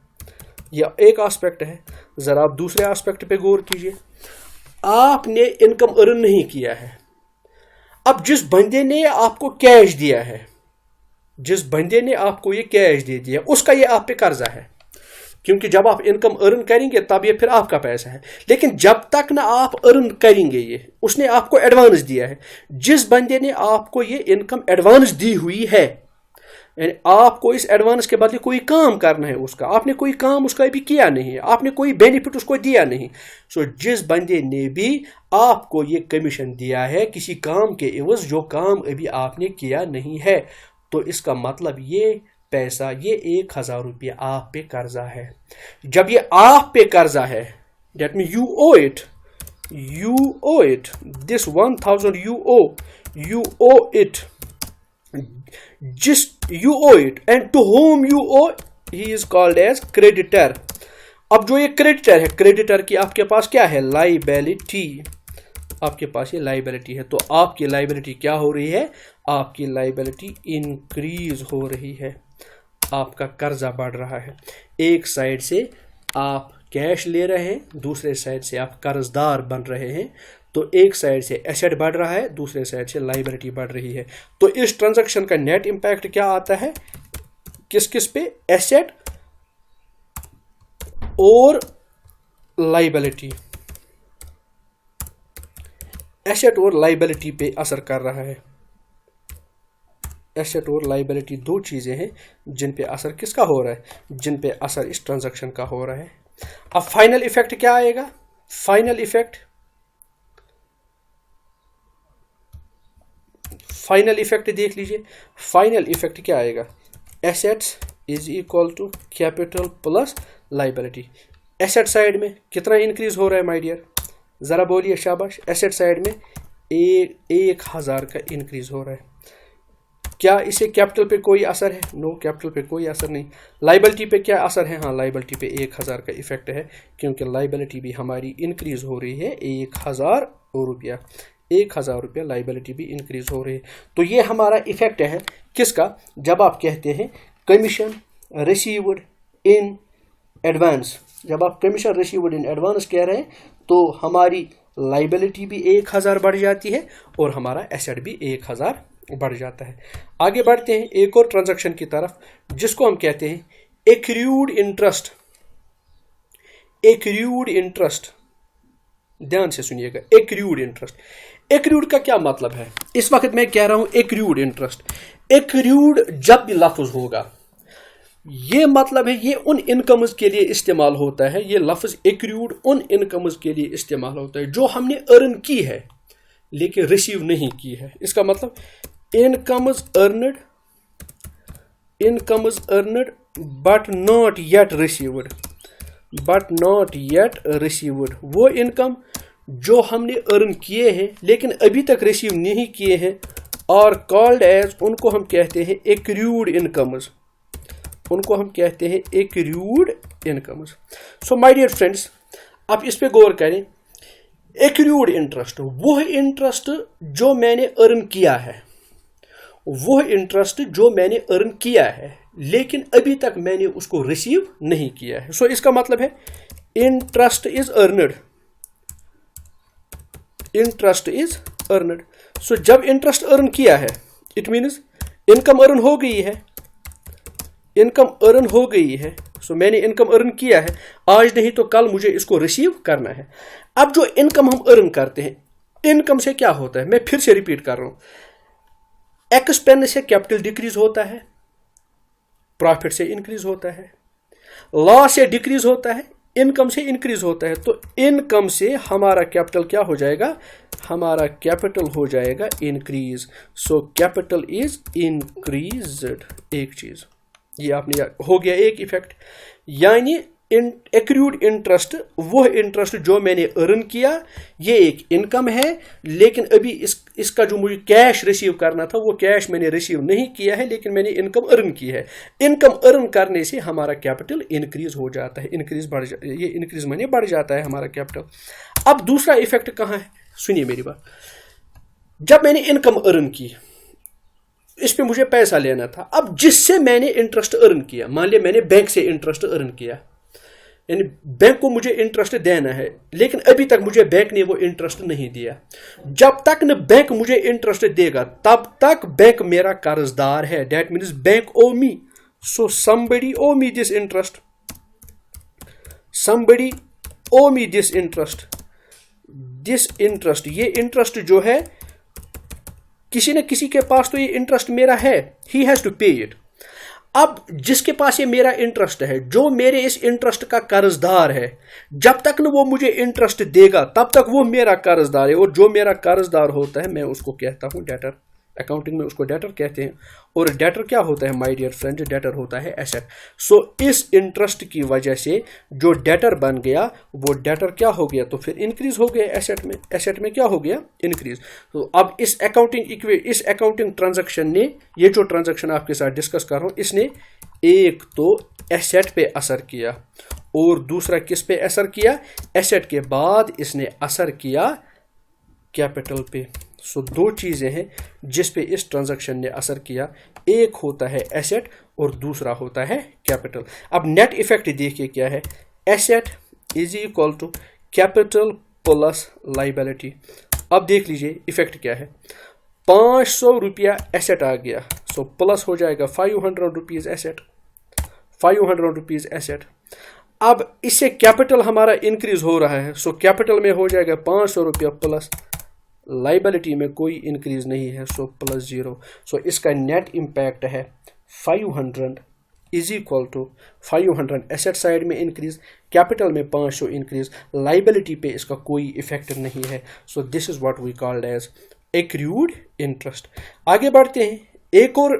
یہ ایک آسپیکٹ ہے۔ ذرا آپ دوسرے آسپیکٹ پہ غور کیجئے، آپ نے انکم ارن نہیں کیا ہے، اب جس بندے نے آپ کو کیش دیا ہے، جس بندے نے آپ کو یہ کیش دے دیا اس کا یہ آپ پہ قرضہ ہے، کیونکہ جب آپ انکم ارن کریں گے تب یہ پھر آپ کا پیسہ ہے، لیکن جب تک نہ آپ ارن کریں گے یہ اس نے آپ کو ایڈوانس دیا ہے۔ جس بندے نے آپ کو یہ انکم ایڈوانس دی ہوئی ہے، یعنی آپ کو اس ایڈوانس کے بدلے کوئی کام کرنا ہے اس کا، آپ نے کوئی کام اس کا ابھی کیا نہیں ہے، آپ نے کوئی بینیفٹ اس کو دیا نہیں. سو جس بندے نے بھی آپ کو یہ کمیشن دیا ہے کسی کام کے عوض جو کام ابھی آپ نے کیا نہیں ہے، تو اس کا مطلب یہ پیسہ، یہ 1000 روپیہ آپ پہ قرضہ ہے. جب یہ آپ پہ قرضہ ہے، that mean you owe it, this 1000 you owe it, just you owe it, and to whom you owe, he is called as creditor. اب جو یہ کریڈیٹر ہے، کریڈیٹر کی آپ کے پاس کیا ہے؟ لائبلٹی. آپ کے پاس یہ لائبلٹی ہے، تو آپ کی لائبلٹی کیا ہو رہی ہے؟ آپ کی لائبلٹی انکریز ہو رہی ہے، آپ کا قرضہ بڑھ رہا ہے. ایک سائڈ سے آپ کیش لے رہے ہیں، دوسرے سائڈ سے آپ قرض دار بن رہے ہیں. تو ایک سائڈ سے ایسیٹ بڑھ رہا ہے، دوسرے سائڈ سے لائبلٹی بڑھ رہی ہے. تو اس ٹرانزیکشن کا نیٹ امپیکٹ کیا آتا ہے؟ کس پہ؟ ایسیٹ اور لائبلٹی. ایسیٹ اور لائبلٹی پہ اثر کر رہا ہے. ایسیٹ اور لائبلٹی دو چیزیں ہیں جن پہ اثر کس کا ہو رہا ہے؟ جن پہ اثر اس ٹرانزیکشن کا ہو رہا ہے. اب فائنل ایفیکٹ کیا آئے گا؟ فائنل ایفیکٹ دیکھ لیجئے. فائنل ایفیکٹ کیا آئے گا؟ Assets is equal to capital plus liability. Asset side میں کتنا انکریز ہو رہا ہے مائی ڈیئر؟ ذرا بولیے شاباش. ایسیٹ سائڈ میں 1000 کا انکریز ہو رہا ہے. کیا اسے کیپٹل پہ کوئی اثر ہے؟ نو، کیپٹل پہ کوئی اثر نہیں. لائبلٹی پہ کیا اثر ہے؟ ہاں، لائبلٹی پہ 1000 کا ایفیکٹ ہے، کیونکہ لائبلٹی بھی ہماری انکریز ہو رہی ہے 1000 روپیہ. 1000 روپیہ لائبلٹی بھی انکریز ہو رہی ہے. تو یہ ہمارا ایفیکٹ ہے کس کا؟ جب آپ کہتے ہیں کمیشن ریسیوڈ ان ایڈوانس. جب آپ کمیشن ریسیوڈ ان ایڈوانس کہہ رہے ہیں تو ہماری لائبلٹی بھی 1000 بڑھ جاتی ہے اور ہمارا ایسیٹ بھی 1000 بڑھ جاتا ہے. آگے بڑھتے ہیں ایک اور ٹرانزیکشن کی طرف جس کو ہم کہتے ہیں ایکریوڈ انٹرسٹ. ایکریوڈ انٹرسٹ، دھیان سے سنیے گا. ایکریوڈ انٹرسٹ، ایکریوڈ کا کیا مطلب ہے؟ اس وقت میں کہہ رہا ہوں ایکریوڈ انٹرسٹ. ایکریوڈ جب بھی لفظ ہوگا، یہ مطلب ہے یہ ان انکمز کے لیے استعمال ہوتا ہے. یہ لفظ ایکریوڈ ان انکمز کے لیے استعمال ہوتا ہے جو ہم نے ارن کی ہے لیکن ریسیو نہیں کی ہے. اس کا مطلب incomes earned but not yet received. وہ انکم جو ہم نے ارن کیے ہیں لیکن ابھی تک ریسیو نہیں کیے ہیں، اور کالڈ ایز، ان کو ہم کہتے ہیں accrued incomes. So my dear friends, آپ اس پہ غور کریں. ایکریوڈ انٹرسٹ وہ انٹرسٹ جو میں نے ارن کیا ہے، لیکن ابھی تک میں نے اس کو ریسیو نہیں کیا ہے. سو اس کا مطلب ہے انٹرسٹ از ارنڈ. سو جب انٹرسٹ ارن کیا ہے، اٹ مینز انکم ارن ہو گئی ہے. سو میں نے انکم ارن کیا ہے، آج نہیں تو کل مجھے اس کو ریسیو کرنا ہے. اب جو انکم ہم ارن کرتے ہیں، انکم سے کیا ہوتا ہے؟ میں پھر سے ریپیٹ کر رہا ہوں. ایکسپینس سے کیپٹل ڈیکریز ہوتا ہے، پروفٹ سے انکریز ہوتا ہے. لاس سے ڈیکریز ہوتا ہے، انکم سے انکریز ہوتا ہے. تو انکم سے ہمارا کیپٹل کیا ہو جائے گا؟ ہمارا کیپٹل ہو جائے گا increase. So capital is increased. ایک چیز یہ آپ نے ہو گیا ایک ایفیکٹ. یعنی ایکریوڈ انٹرسٹ وہ انٹرسٹ جو میں نے ارن کیا، یہ ایک انکم ہے، لیکن ابھی اس کا جو مجھے کیش ریسیو کرنا تھا وہ کیش میں نے ریسیو نہیں کیا ہے، لیکن میں نے انکم ارن کی ہے. انکم ارن کرنے سے ہمارا کیپٹل انکریز ہو جاتا ہے، یہ انکریز معنی بڑھ جاتا ہے ہمارا کیپٹل. اب دوسرا ایفیکٹ کہاں ہے؟ سنیے میری بات. جب میں نے انکم ارن کی، اس پہ مجھے پیسہ لینا تھا. اب جس سے میں نے انٹرسٹ ارن کیا، مان لیا میں نے بینک سے انٹرسٹ ارن کیا، یعنی بینک کو مجھے انٹرسٹ دینا ہے، لیکن ابھی تک مجھے بینک نے وہ انٹرسٹ نہیں دیا. جب تک نہ بینک مجھے انٹرسٹ دے گا تب تک بینک میرا قرض دار ہے. That means bank O me. So somebody owe me this interest. somebody owe me this interest. یہ انٹرسٹ جو ہے کسی نہ کسی کے پاس تو یہ انٹرسٹ میرا ہے. he has to pay it. اب جس کے پاس یہ میرا انٹرسٹ ہے, جو میرے اس انٹرسٹ کا قرض دار ہے, جب تک نہ وہ مجھے انٹرسٹ دے گا تب تک وہ میرا قرض دار ہے, اور جو میرا قرض دار ہوتا ہے میں اس کو کہتا ہوں ڈیٹر. اکاؤنٹنگ میں اس کو ڈیٹر کہتے ہیں. اور ڈیٹر کیا ہوتا ہے مائی ڈیئر فرینڈ؟ ڈیٹر ہوتا ہے ایسٹ. سو اس انٹرسٹ کی وجہ سے جو ڈیٹر بن گیا وہ ڈیٹر کیا ہو گیا؟ تو پھر انکریز ہو گیا ایسٹ میں. ایسٹ میں کیا ہو گیا؟ انکریز. تو اب اس اکاؤنٹنگ ٹرانزیکشن نے, یہ جو ٹرانزیکشن آپ کے ساتھ ڈسکس کر رہا ہوں, اس نے ایک تو ایسٹ پہ اثر کیا اور دوسرا کس پہ اثر کیا؟ ایسٹ کے بعد اس نے اثر کیا کیپٹل پہ. سو دو چیزیں ہیں جس پہ اس ٹرانزیکشن نے اثر کیا, ایک ہوتا ہے ایسٹ اور دوسرا ہوتا ہے کیپٹل. اب نیٹ ایفیکٹ دیکھیے کیا ہے. Asset is equal to capital plus liability. اب دیکھ لیجئے ایفیکٹ کیا ہے. 500 روپیہ ایسٹ آ گیا, سو پلس ہو جائے گا 500 روپیز ایسٹ. 500 rupees asset. اب اس سے کیپٹل ہمارا انکریز ہو رہا ہے, سو کیپٹل میں ہو جائے گا 500 روپیہ پلس, لائبلٹی میں کوئی انکریز نہیں ہے, سو پلس 0. سو اس کا نیٹ امپیکٹ ہے 500 is equal to 500 asset side میں انکریز, کیپٹل میں 500 انکریز, لائبلٹی پہ اس کا کوئی افیکٹ نہیں ہے. So this is what we called as accrued interest. آگے بڑھتے ہیں ایک اور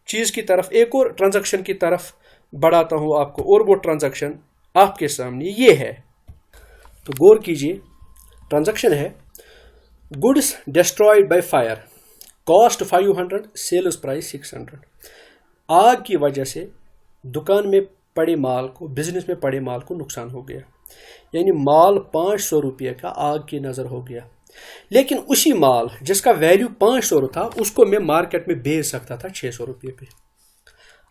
چیز کی طرف, ایک اور ٹرانزیکشن کی طرف بڑھاتا ہوں آپ کو, اور وہ ٹرانزیکشن آپ کے سامنے یہ ہے. تو غور کیجئے, ٹرانزیکشن ہے goods destroyed by fire, cost 500, sales price 600. آگ کی وجہ سے دکان میں پڑے مال کو, بزنس میں پڑے مال کو نقصان ہو گیا, یعنی مال 500 روپیہ کا آگ کی نظر ہو گیا, لیکن اسی مال جس کا ویلیو 500 تھا اس کو میں مارکیٹ میں بیچ سکتا تھا 600 روپیے پہ.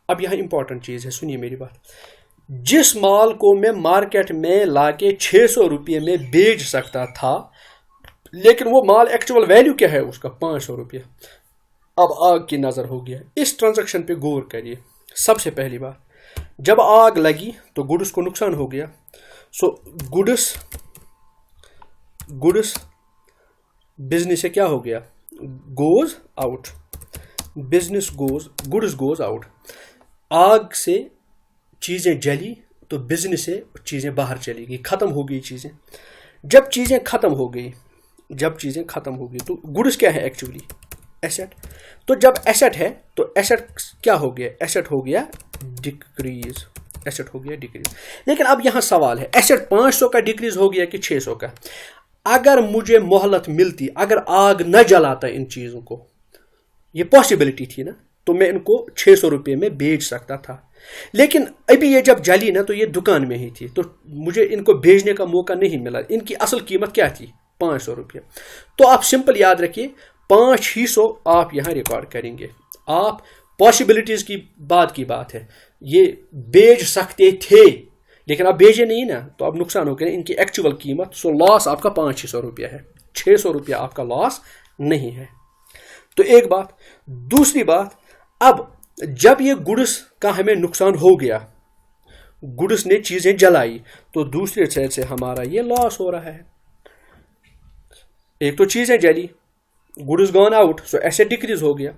اب یہاں امپورٹنٹ چیز ہے, سنیے میری بات. جس مال کو میں مارکیٹ میں لا کے 600 روپیے میں بیچ سکتا تھا, لیکن وہ مال ایکچوئل ویلیو کیا ہے اس کا؟ 500 روپیہ. اب آگ کی نظر ہو گیا. اس ٹرانزیکشن پہ غور کریے. سب سے پہلی بات, جب آگ لگی تو گڈس کو نقصان ہو گیا, سو گڈس بزنس سے کیا ہو گیا؟ Goes out. Goods goes out. آگ سے چیزیں جلی تو بزنس سے چیزیں باہر چلی گئی, ختم ہو گئی چیزیں. جب چیزیں ختم ہو گئی تو گڈس کیا ہے ایکچولی؟ ایسٹ. تو جب ایسٹ ہے تو ایسٹ کیا ہو گیا؟ ایسٹ ہو گیا ڈیکریز. لیکن اب یہاں سوال ہے, ایسٹ 500 کا ڈیکریز ہو گیا کہ 600 کا؟ اگر مجھے مہلت ملتی, اگر آگ نہ جلاتا ان چیزوں کو, یہ پاسبلٹی تھی نا, تو میں ان کو 600 روپے میں بیچ سکتا تھا. لیکن ابھی یہ جب جلی نا تو یہ دکان میں ہی تھی, تو مجھے ان کو بیچنے کا موقع نہیں ملا. ان کی اصل قیمت کیا تھی؟ 500 روپیہ. تو آپ سمپل یاد رکھیے 500 آپ یہاں ریکارڈ کریں گے. آپ پاسبلٹیز کی بات ہے, یہ بیچ سکتے تھے لیکن آپ بیچے نہیں نا, تو اب نقصان ہو گیا ان کی ایکچوئل قیمت. سو لاس آپ کا 500 روپیہ ہے, 600 روپیہ آپ کا لاس نہیں ہے. تو ایک بات. دوسری بات, اب جب یہ گڈس کا ہمیں نقصان ہو گیا, گڈس نے چیزیں جلائی, تو دوسرے سائڈ سے ہمارا یہ لاس ہو رہا ہے. ایک تو چیزیں جلی, گڈس گون آؤٹ, سو ایسے ڈیکریز ہو گیا.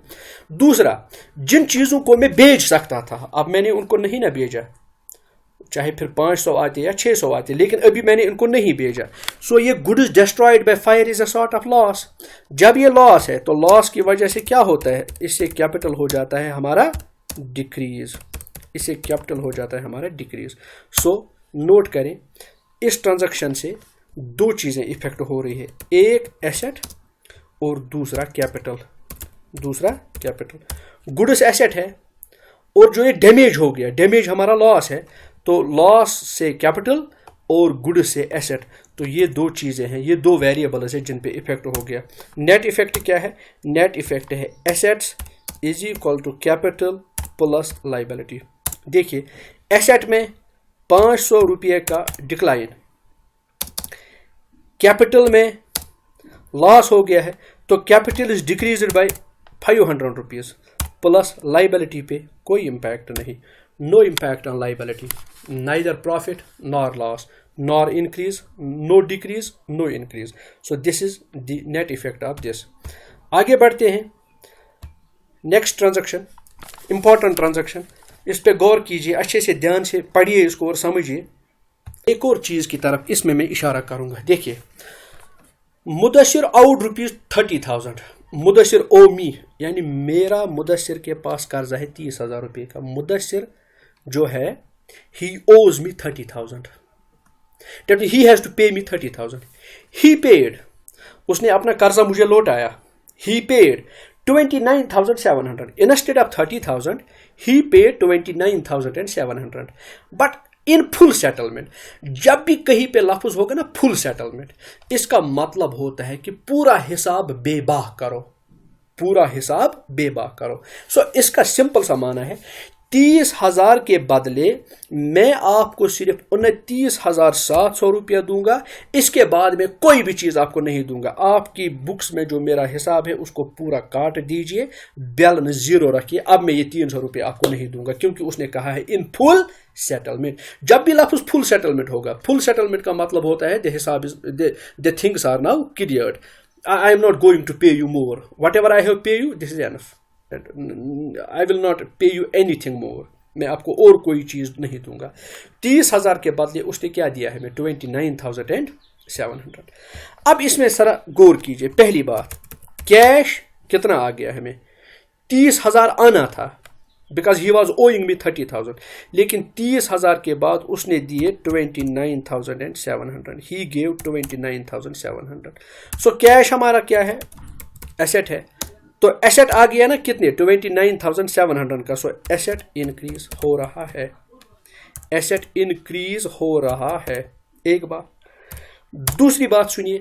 دوسرا, جن چیزوں کو میں بیچ سکتا تھا, اب میں نے ان کو نہیں نہ بیچا, چاہے پھر 500 آتے یا 600 آتے, لیکن ابھی میں نے ان کو نہیں بیچا. سو یہ goods destroyed by fire is a sort of loss. جب یہ لاس ہے تو لاس کی وجہ سے کیا ہوتا ہے؟ اس سے کیپٹل ہو جاتا ہے ہمارا ڈیکریز. سو نوٹ کریں, اس ٹرانزیکشن سے دو چیزیں افیکٹ ہو رہی ہے, ایک ایسٹ اور دوسرا کیپٹل. گڈس ایسٹ ہے, اور جو یہ ڈیمیج ہو گیا, ڈیمیج ہمارا لاس ہے, تو لاس سے کیپٹل اور گڈس سے ایسٹ. تو یہ دو چیزیں ہیں, یہ دو ویریبلز ہیں جن پہ افیکٹ ہو گیا. نیٹ افیکٹ کیا ہے؟ نیٹ افیکٹ ہے assets is equal to capital plus liability. دیکھیے, ایسٹ میں 500 روپیے کا ڈکلائن, کیپٹل میں لاس ہو گیا ہے, تو capital is decreased by 500 rupees, plus liability پہ کوئی امپیکٹ نہیں. No impact on liability, neither profit nor loss nor increase, no decrease, no increase. So this is the net effect of this. آگے بڑھتے ہیں. نیکسٹ ٹرانزیکشن, امپورٹنٹ ٹرانزیکشن, اس پہ غور کیجیے، اچھے سے دھیان سے پڑھیے اس کو اور سمجھیے. ایک اور چیز کی طرف اس میں اشارہ کروں گا. دیکھیے، مدثر آؤٹ ₹30,000. مدثر او می، یعنی میرا مدثر کے پاس قرضہ ہے 30,000 روپے کا. مدثر جو ہے he owes me 30,000. That means he has to pay me 30,000. He paid. اس نے اپنا قرضہ مجھے لوٹایا. He paid 29,700. Instead of 30,000, he paid 29,700. But in full settlement. جب بھی کہیں پہ لفظ ہوگا نا full settlement، اس کا مطلب ہوتا ہے کہ پورا حساب بے باہ کرو. پورا حساب بے باہ کرو. سو اس کا سمپل سا معنی ہے 30,000 کے بدلے میں آپ کو صرف 29,700 روپیہ دوں گا. اس کے بعد میں کوئی بھی چیز آپ کو نہیں دوں گا. آپ کی بکس میں جو میرا حساب ہے اس کو پورا کاٹ دیجئے، بیلنس 0 رکھیے. اب میں یہ 300 روپیہ آپ کو نہیں دوں گا، کیونکہ اس نے کہا ہے ان فل سیٹلمنٹ. جب بھی لفظ فل سیٹلمنٹ ہوگا، فل سیٹلمنٹ کا مطلب ہوتا ہے the things are now cleared. I am not going to pay you more. Whatever I have paid you, this is enough. I will not pay you anything more. میں آپ کو اور کوئی چیز نہیں دوں گا. 30,000 کے بدلے اس نے کیا دیا ہے ہمیں 29,700. اب اس میں ذرا غور کیجئے. پہلی بات، کیش کتنا آ گیا ہمیں؟ 30,000 آنا تھا because he was owing me 30,000. لیکن 30,000 کے بعد اس نے دیے 29,700. He gave 29,700. So کیش ہمارا کیا ہے؟ ایسٹ ہے. تو ایسٹ آ گیا نا کتنے؟ 29,700 کا. سو ایسٹ انکریز ہو رہا ہے. ایسٹ انکریز ہو رہا ہے. ایک بات. دوسری بات سنیے،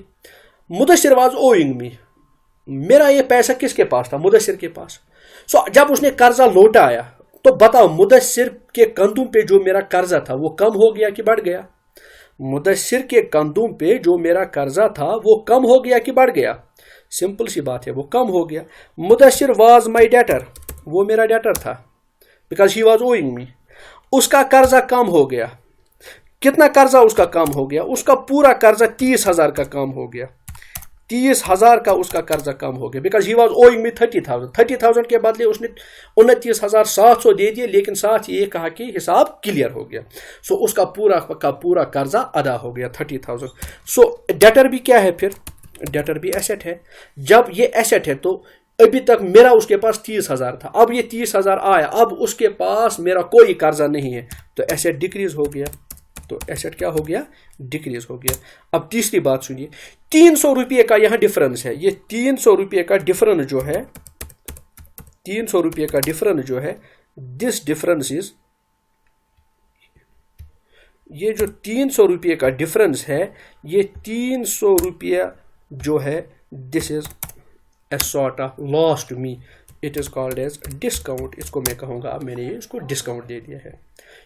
مدثر واز اوئنگ می. میرا یہ پیسہ کس کے پاس تھا؟ مدثر کے پاس. سو جب اس نے قرضہ لوٹایا تو بتاؤ مدثر کے کندھوں پہ جو میرا قرضہ تھا وہ کم ہو گیا کہ بڑھ گیا؟ مدثر کے کندھوں پہ جو میرا قرضہ تھا وہ کم ہو گیا کہ بڑھ گیا؟ سمپل سی بات ہے، وہ کم ہو گیا. Mudassar was my debtor. وہ میرا ڈیٹر تھا because he was owing me. اس کا قرضہ کم ہو گیا. کتنا قرضہ اس کا کم ہو گیا؟ اس کا پورا قرضہ 30,000 کا کم ہو گیا. 30,000 کا اس کا قرضہ کم ہو گیا بیکاز ہی واز اوئنگ می 30,000. 30,000 کے بدلے اس نے 29,700 دے دیے، لیکن ساتھ یہ کہا کہ حساب کلیئر ہو گیا. سو اس کا پورا قرضہ ادا ہو گیا 30,000. سو ڈیٹر بھی کیا ہے پھر؟ ڈیٹر بھی ایسٹ ہے. جب یہ ایسٹ ہے تو ابھی تک میرا اس کے پاس 30,000 تھا. اب یہ 30,000 آیا، اب اس کے پاس میرا کوئی قرضہ نہیں ہے، تو ایسٹ ڈیکریز ہو گیا. تو ایسٹ کیا ہو گیا؟ ڈیکریز ہو گیا. اب تیسری بات سنیے، 300 روپیے کا یہاں ڈفرنس ہے. یہ 300 روپیے کا ڈفرنس جو ہے، 300 روپیے کا ڈفرنس جو ہے، دس ڈفرنس از، یہ جو 300 روپیے کا ڈفرنس ہے، یہ 300 روپیہ جو ہے this is a sort of loss to me. It is called as discount. اس کو میں کہوں گا اب میں نے اس کو ڈسکاؤنٹ دے دیا ہے.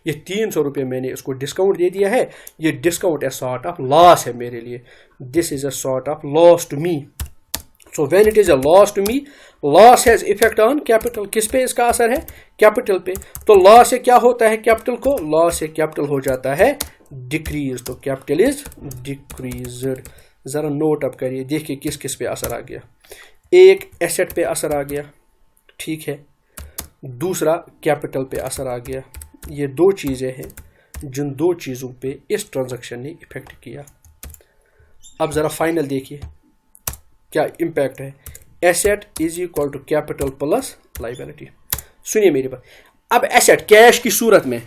یہ 300 روپے میں نے اس کو ڈسکاؤنٹ دے دیا ہے. یہ discount a sort of loss ہے میرے لیے. This is a sort of loss to me. So when it is a loss to me, loss has effect on capital. کس پہ اس کا اثر ہے؟ کیپٹل پہ. تو لاس سے کیا ہوتا ہے کیپٹل کو؟ لاس سے کیپٹل ہو جاتا ہے ڈیکریز. تو کیپٹل از ڈیکریزڈ. ذرا نوٹ اپ کریے، دیکھیے کس کس پہ اثر آ گیا. ایک ایسٹ پہ اثر آ گیا، ٹھیک ہے. دوسرا کیپٹل پہ اثر آ گیا. یہ دو چیزیں ہیں جن دو چیزوں پہ اس ٹرانزیکشن نے افیکٹ کیا. اب ذرا فائنل دیکھیے کیا امپیکٹ ہے. Asset is equal to capital plus liability. سنیے میری بات. اب ایسٹ کیش کی صورت میں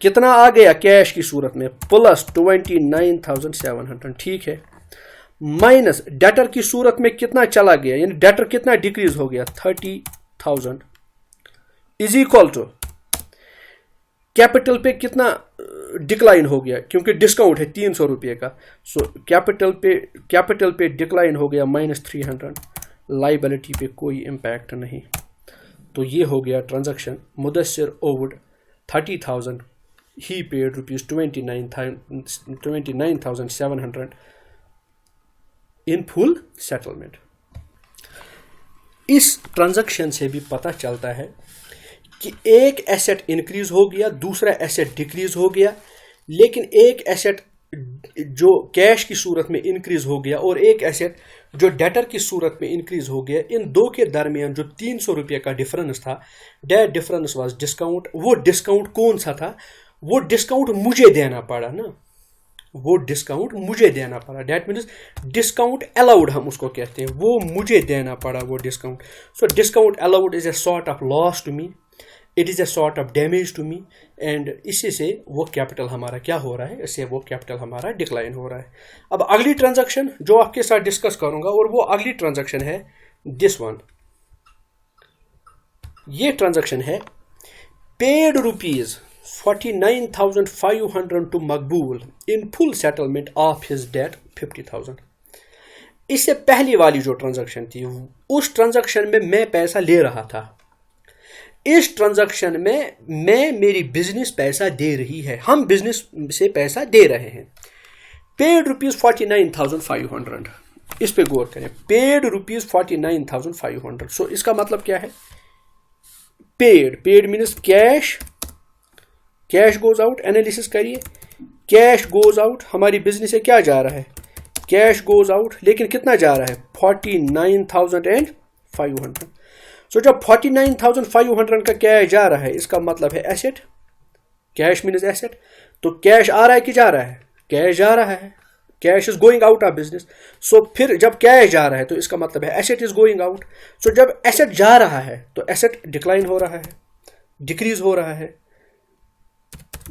کتنا آ گیا؟ کیش کی صورت میں پلس 29,700، ٹھیک ہے. مائنس ڈیٹر کی صورت میں کتنا چلا گیا، یعنی ڈیٹر کتنا ڈیکریز ہو گیا؟ 30,000 از اکول ٹو کیپٹل پہ کتنا ڈکلائن ہو گیا، کیونکہ ڈسکاؤنٹ ہے 300 روپے کا. سو کیپٹل پہ ڈکلائن ہو گیا -300. لائبلٹی پہ کوئی امپیکٹ نہیں. تو یہ ہو گیا ٹرانزیکشن. مدثر اوڈ 30,000، ہی پیڈ روپیز 29,700 ان فل سیٹلمنٹ. اس ٹرانزیکشن سے بھی پتہ چلتا ہے کہ ایک ایسٹ انکریز ہو گیا، دوسرا ایسٹ ڈیکریز ہو گیا، لیکن ایک ایسٹ जो कैश की सूरत में इंक्रीज हो गया और एक एसेट जो डेटर की सूरत में इंक्रीज हो गया, इन दो के दरमियान जो 300 रुपये का डिफरेंस था, दैट डिफरेंस वाज डिस्काउंट। वो डिस्काउंट कौन सा था? वो डिस्काउंट मुझे देना पड़ा ना, वो डिस्काउंट मुझे देना पड़ा। डेट मीन्स डिस्काउंट अलाउड हम उसको कहते हैं, वो मुझे देना पड़ा वो discount. So discount allowed is a sort of loss to me, it is a sort of damage to me, and इसी से वो कैपिटल हमारा क्या हो रहा है, इससे वो कैपिटल हमारा डिक्लाइन हो रहा है। अब अगली ट्रांजैक्शन जो आपके साथ डिस्कस करूंगा, और वो अगली ट्रांजैक्शन है दिस वन। ये ट्रांजैक्शन है paid rupees 49,500 to Maqbool in full settlement of his debt 50,000। इससे पहली वाली जो ट्रांजैक्शन थी, उस ट्रांजैक्शन में मैं पैसा ले रहा था, इस ट्रांजैक्शन में मैं मेरी बिजनेस पैसा दे रही है, हम बिजनेस से पैसा दे रहे हैं। पेड रुपीज 49,500, इस पे गौर करें, पेड रुपीज 49,500। सो इसका मतलब क्या है? Paid means cash, cash goes out. Analysis करिए, कैश गोज आउट, हमारी बिजनेस से क्या जा रहा है? कैश गोज आउट, लेकिन कितना जा रहा है? 49,500। सो जब 49,500 का कैश जा रहा है, इसका मतलब है एसेट। Cash means asset. तो कैश आ रहा है कि जा रहा है? कैश जा रहा है, cash is going out of business. So फिर जब कैश जा रहा है तो इसका मतलब है एसेट इज गोइंग आउट। सो जब एसेट जा रहा है तो एसेट डिक्लाइन हो रहा है, डिक्रीज हो रहा है।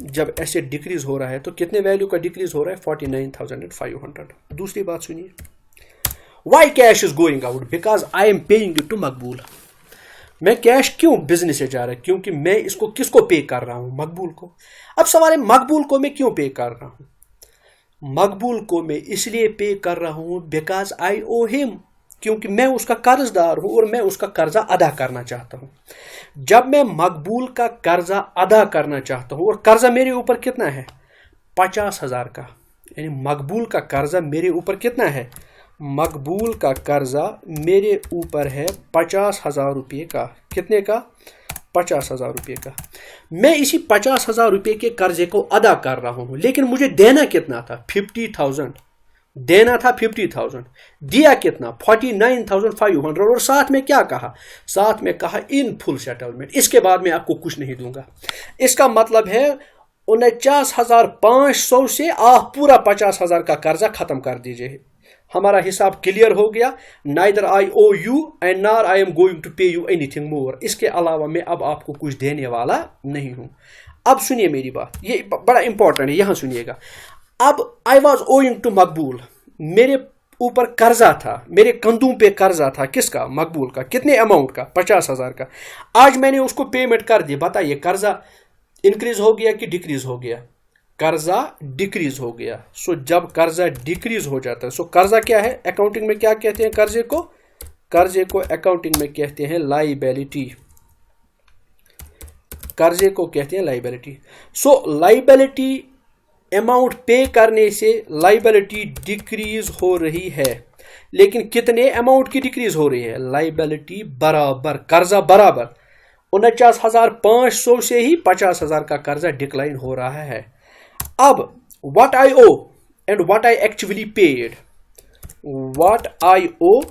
जब एसेट डिक्रीज हो रहा है तो कितने वैल्यू का डिक्रीज हो रहा है? 49,500। दूसरी बात सुनिए, why cash is going out? Because I am paying it to Maqbool. मैं कैश क्यों बिजनेस से जा रहा है? क्योंकि मैं इसको किसको पे कर रहा हूं? मकबूल को। अब सवाल है मकबूल को मैं क्यों पे कर रहा हूं? मकबूल को मैं इसलिए पे कर रहा हूं बिकॉज आई ओ हिम, क्योंकि मैं उसका कर्जदार हूं और मैं उसका कर्जा अदा करना चाहता हूं। जब मैं मकबूल का कर्जा अदा करना चाहता हूं, और कर्जा मेरे ऊपर कितना है? 50,000 का, यानी मकबूल का कर्जा मेरे ऊपर कितना है? मकबूल का कर्जा मेरे ऊपर है 50,000 रुपये का। कितने का? 50,000 रुपये का। मैं इसी 50,000 रुपये के कर्जे को अदा कर रहा हूं, लेकिन मुझे देना कितना था? 50,000 देना था। 50,000 दिया कितना? 49,500। और साथ में क्या कहा? साथ में कहा इन फुल सेटलमेंट, इसके बाद मैं आपको कुछ नहीं दूंगा। इसका मतलब है 49,500 से आप पूरा 50,000 का कर्जा खत्म कर दीजिए। हमारा हिसाब क्लियर हो गया। Neither I owe you and nor I am going to pay you anything more. इसके अलावा मैं अब आपको कुछ देने वाला नहीं हूं। अब सुनिए मेरी बात, ये बड़ा इंपॉर्टेंट है, यहां सुनिएगा। अब आई वॉज ओइंग टू मकबूल, मेरे ऊपर कर्जा था, मेरे कंधों पे कर्जा था। किसका? मकबूल का। कितने अमाउंट का? 50,000 का। आज मैंने उसको पेमेंट कर दी। बताइए कर्जा इंक्रीज हो गया कि डिक्रीज हो गया? कर्जा डिक्रीज हो गया। सो जब कर्जा डिक्रीज हो जाता है, सो कर्जा क्या है? अकाउंटिंग में क्या कहते हैं कर्जे को? कर्जे को अकाउंटिंग में कहते हैं लाइबिलिटी। कर्जे को कहते हैं लाइबिलिटी। सो लाइबिलिटी अमाउंट पे करने से लाइबिलिटी डिक्रीज हो रही है, लेकिन कितने अमाउंट की डिक्रीज हो रही है? लाइबिलिटी बराबर, कर्जा बराबर। 49,500 से ही 50,000 का कर्जा डिक्लाइन हो रहा है। अब what I owe and what I actually paid, what I owe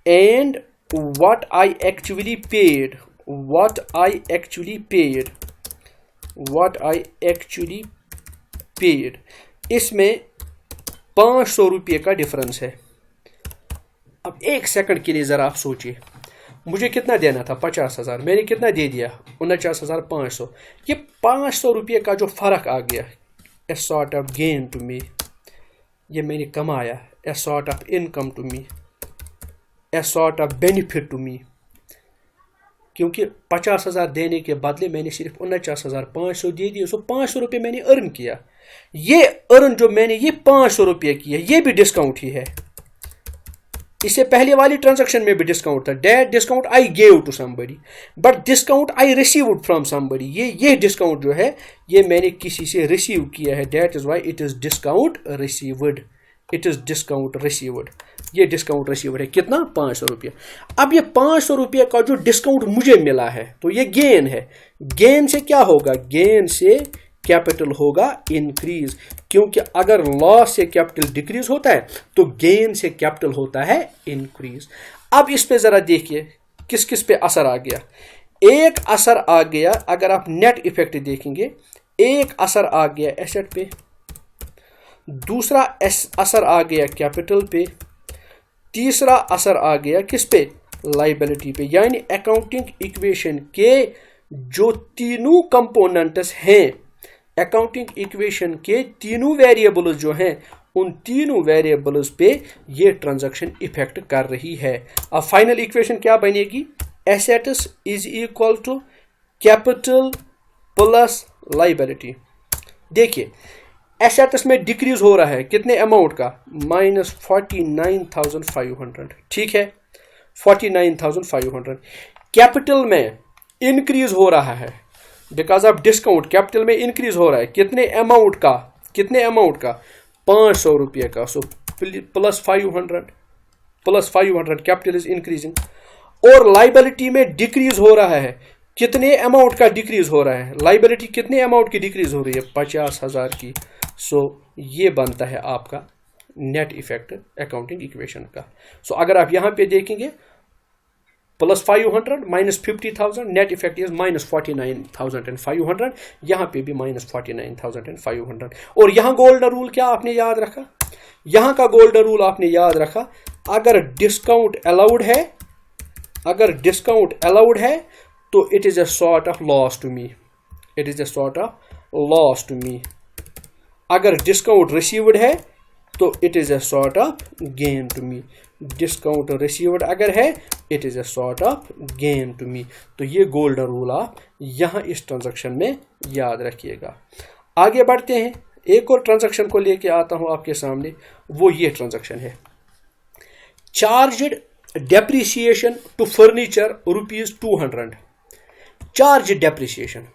and what I actually paid, what I actually paid, what I actually paid, इसमें 500 रुपये का डिफरेंस है। अब एक सेकंड के लिए जरा आप सोचिए, मुझे कितना देना था? 50,000। मैंने कितना दे दिया? 49,500। ये 500 रुपये का जो फर्क आ गया, a sort of gain to me, ये मैंने कमाया। A sort of income to me, a sort of benefit to me, क्योंकि 50,000 देने के बदले मैंने सिर्फ 49,500 दे दिए। सो 500 रुपये मैंने अर्न किया। ये अर्न जो मैंने ये 500 रुपये किया, ये भी डिस्काउंट ही है। इससे पहले वाली ट्रांजैक्शन में भी डिस्काउंट था। That discount I gave to somebody, but discount I received from somebody. ये डिस्काउंट जो है ये मैंने किसी से रिसीव किया है। That is why it is discount received. It is discount received. ये डिस्काउंट रिसीव्ड है। कितना? 500 रुपये। अब ये 500 रुपये का जो डिस्काउंट मुझे मिला है तो ये गेन है। गेन से क्या होगा? गेन से कैपिटल होगा इंक्रीज, क्योंकि अगर लॉस से कैपिटल डिक्रीज होता है तो गेन से कैपिटल होता है इंक्रीज। अब इस पे जरा देखिए किस किस पे असर आ गया। एक असर आ गया, अगर आप नेट इफेक्ट देखेंगे, एक असर आ गया एसेट पे, दूसरा असर आ गया कैपिटल पे, तीसरा असर आ गया किस पे, लायबिलिटी पे। यानी अकाउंटिंग इक्वेशन के जो तीनों कंपोनेंट्स हैं, अकाउंटिंग इक्वेशन के तीनों वेरिएबल्स जो हैं, उन तीनों वेरिएबल्स पे ये ट्रांजैक्शन इफेक्ट कर रही है। अब फाइनल इक्वेशन क्या बनेगी, assets is equal to capital plus liability. देखिए एसेट्स में डिक्रीज हो रहा है कितने अमाउंट का, -49,500, ठीक है, 49,500। कैपिटल में इंक्रीज हो रहा है बिकॉज ऑफ डिस्काउंट, कैपिटल में इंक्रीज हो रहा है कितने अमाउंट का, 500 रुपये का। So plus 500 capital is increasing. और लायबिलिटी में डिक्रीज हो रहा है कितने अमाउंट का डिक्रीज हो रहा है, लायबिलिटी कितने अमाउंट की डिक्रीज हो रही है, 50,000 की। सो ये बनता है आपका नेट इफेक्ट अकाउंटिंग इक्वेशन का। सो अगर आप यहां पे देखेंगे +500 -50,000, नेट इफेक्ट इज -49,500, यहां पे भी -49,500। और यहां गोल्डन रूल क्या आपने याद रखा, यहां का गोल्डन रूल आपने याद रखा, अगर डिस्काउंट अलाउड है तो it is a sort of loss to me, अगर डिस्काउंट रिसीव्ड है तो it is a sort of gain to me, discount received अगर है it is a sort of gain to me. तो ये गोल्डन रूल आप यहां इस ट्रांजैक्शन में याद रखिएगा। आगे बढ़ते हैं, एक और ट्रांजैक्शन को लेके आता हूं आपके सामने, वो ये ट्रांजैक्शन है, charged depreciation to furniture ₹200। Charge depreciation,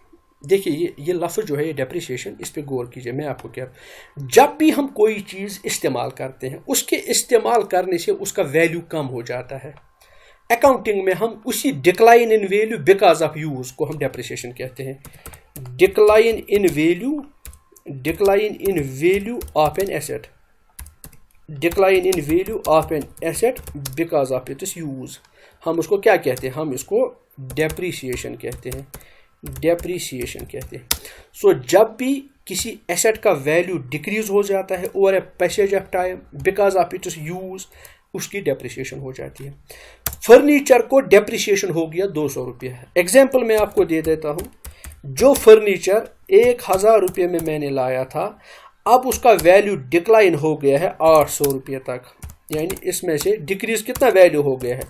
देखिए ये लफ्ज़ जो है ये डेप्रिसिएशन, इस पे गौर कीजिए। मैं आपको कह रहा हूं, जब भी हम कोई चीज़ इस्तेमाल करते हैं उसके इस्तेमाल करने से उसका वैल्यू कम हो जाता है। अकाउंटिंग में हम उसी decline in value because of use को हम डेप्रिसिएशन कहते हैं। Decline in value of an asset, decline in value of an asset because of its use, हम उसको क्या कहते हैं, हम इसको डेप्रिसिएशन कहते हैं, सो जब भी किसी एसेट का वैल्यू डिक्रीज हो जाता है over a passage of time because of its use, उसकी डेप्रिसिएशन हो जाती है। फर्नीचर को डेप्रिसिएशन हो गया 200 रुपये। एग्जाम्पल मैं आपको दे देता हूं, जो फर्नीचर 1000 रुपये में मैंने लाया था, अब उसका वैल्यू डिक्लाइन हो गया है 800 रुपये तक, यानी इसमें से डिक्रीज कितना वैल्यू हो गया है,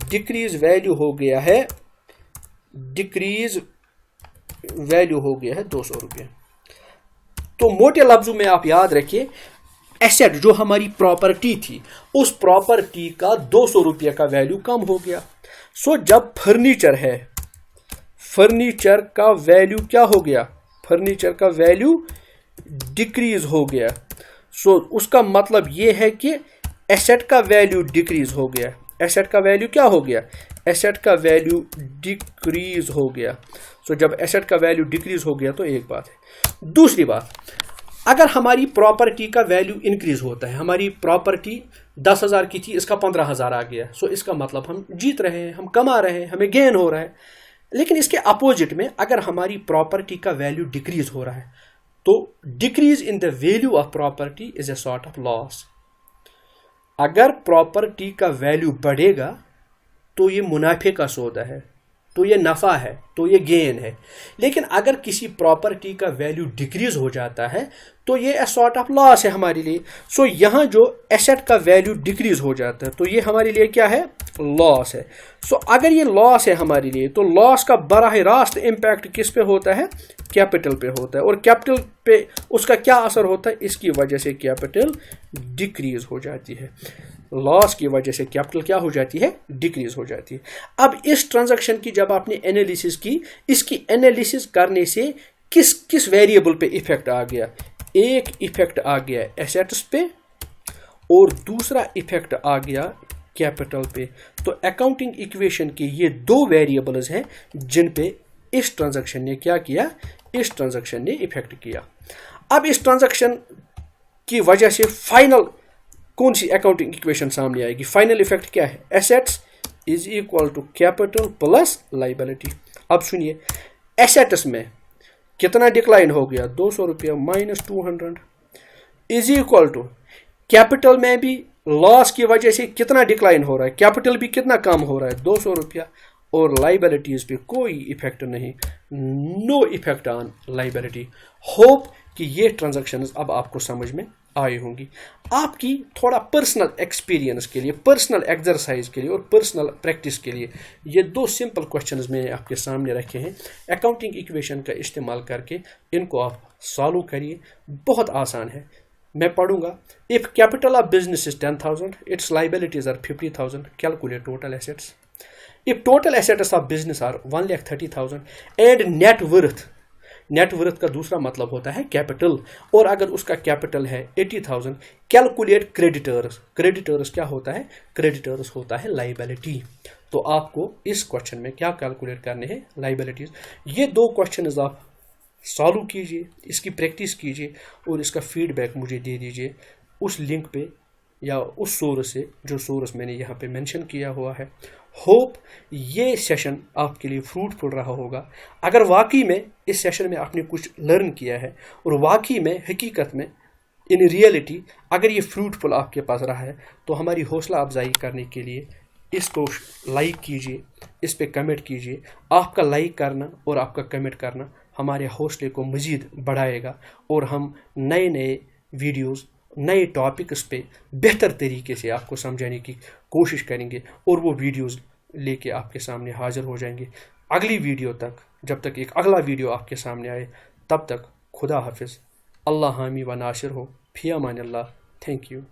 डिक्रीज वैल्यू हो गया है 200 रुपये। तो मोटे लफ्जों में आप याद रखिए, एसेट जो हमारी प्रॉपर्टी थी, उस प्रॉपर्टी का 200 रुपये का वैल्यू कम हो गया। सो जब फर्नीचर है, फर्नीचर का वैल्यू क्या हो गया, फर्नीचर का वैल्यू डिक्रीज हो गया। सो उसका मतलब ये है कि एसेट का वैल्यू डिक्रीज हो गया, एसेट का वैल्यू क्या हो गया, एसेट का वैल्यू डिक्रीज हो गया। सो जब एसेट का वैल्यू डिक्रीज हो गया तो एक बात है। दूसरी बात, अगर हमारी प्रॉपर्टी का वैल्यू इंक्रीज होता है, हमारी प्रॉपर्टी 10,000 की थी, इसका 15,000 आ गया, सो इसका मतलब हम जीत रहे हैं, हम कमा रहे हैं, हमें गेन हो रहा है। लेकिन इसके अपोजिट में अगर हमारी प्रॉपर्टी का वैल्यू डिक्रीज हो रहा है तो decrease in the value of property is a sort of loss. अगर प्रॉपर्टी का वैल्यू बढ़ेगा तो ये मुनाफे का सौदा है, तो ये नफ़ा है, तो ये गेन है। लेकिन अगर किसी प्रॉपर्टी का वैल्यू डिक्रीज हो जाता है तो ये ए सॉर्ट ऑफ लॉस है हमारे लिए। सो यहाँ जो एसेट का वैल्यू डिक्रीज हो जाता है तो ये हमारे लिए क्या है, लॉस है। सो अगर ये लॉस है हमारे लिए तो लॉस का बराह रास्त इम्पैक्ट किस पे होता है, कैपिटल पे होता है। और कैपिटल पे उसका क्या असर होता है, इसकी वजह से कैपिटल डिक्रीज हो जाती है, लॉस की वजह से कैपिटल क्या हो जाती है, डिक्रीज हो जाती है। अब इस ट्रांजैक्शन की जब आपने एनालिसिस की, इसकी एनालिसिस करने से किस किस वेरिएबल पे इफेक्ट आ गया, एक इफेक्ट आ गया एसेट्स पे और दूसरा इफेक्ट आ गया कैपिटल पे। तो अकाउंटिंग इक्वेशन के ये दो वेरिएबल्स हैं जिन पे इस ट्रांजैक्शन ने क्या किया, इस ट्रांजैक्शन ने इफेक्ट किया। अब इस ट्रांजैक्शन की वजह से फाइनल कौन सी अकाउंटिंग इक्वेशन सामने आएगी? फाइनल इफेक्ट क्या है? Assets is equal to capital plus liability. अब सुनिए, एसेट्स में कितना डिक्लाइन हो गया? 200 रुपया minus 200 is equal to capital में भी लॉस की वजह से कितना डिक्लाइन हो रहा है? कैपिटल भी कितना कम हो रहा है? 200 रुपया। और लाइबिलिटीज पे कोई इफेक्ट नहीं, no effect on liability. Hope कि ये ट्रांजैक्शंस अब आपको समझ में आई होंगी। आपकी थोड़ा पर्सनल एक्सपीरियंस के लिए, पर्सनल एक्सरसाइज के लिए और पर्सनल प्रैक्टिस के लिए ये 2 सिंपल क्वेश्चंस मैंने आपके सामने रखे हैं। अकाउंटिंग इक्वेशन का इस्तेमाल करके इनको आप सॉल्व करिए, बहुत आसान है। मैं पढ़ूंगा। If capital of business is 10,000, its liabilities are 50,000, calculate total assets. If total assets of business are 1,30,000 and net worth का दूसरा मतलब होता है कैपिटल, और अगर उसका कैपिटल है 80,000, कैलकुलेट क्रेडिटर्स। क्रेडिटर्स क्या होता है? क्रेडिटर्स होता है लाइबिलिटी। तो आपको इस क्वेश्चन में क्या कैलकुलेट करने हैं? लाइबिलिटीज। ये 2 क्वेश्चन आप सॉल्व कीजिए, इसकी प्रैक्टिस कीजिए और इसका फीडबैक मुझे दे दीजिए उस लिंक पे या उस सोर्स से जो सोर्स मैंने यहाँ पे मेंशन किया हुआ है। होप ये सेशन आपके लिए फ्रूटफुल रहा होगा। अगर वाकई में इस सेशन में आपने कुछ लर्न किया है और वाकई में हकीकत में इन रियलिटी अगर ये फ्रूटफुल आपके पास रहा है, तो हमारी हौसला अफजाई करने के लिए इसको लाइक कीजिए, इस पे कमेंट कीजिए। आपका लाइक करना और आपका कमेंट करना हमारे हौसले को मज़ीद बढ़ाएगा और हम नए नए वीडियोस, नए टॉपिक्स पे बेहतर तरीके से आपको समझाने की कोशिश करेंगे और वो वीडियोस लेके आपके सामने हाजिर हो जाएंगे। अगली वीडियो तक, जब तक एक अगला वीडियो आपके सामने आए, तब तक खुदा हाफिज़। अल्लाह हामी व नासिर हो। फी अमान अल्लाह। Thank you.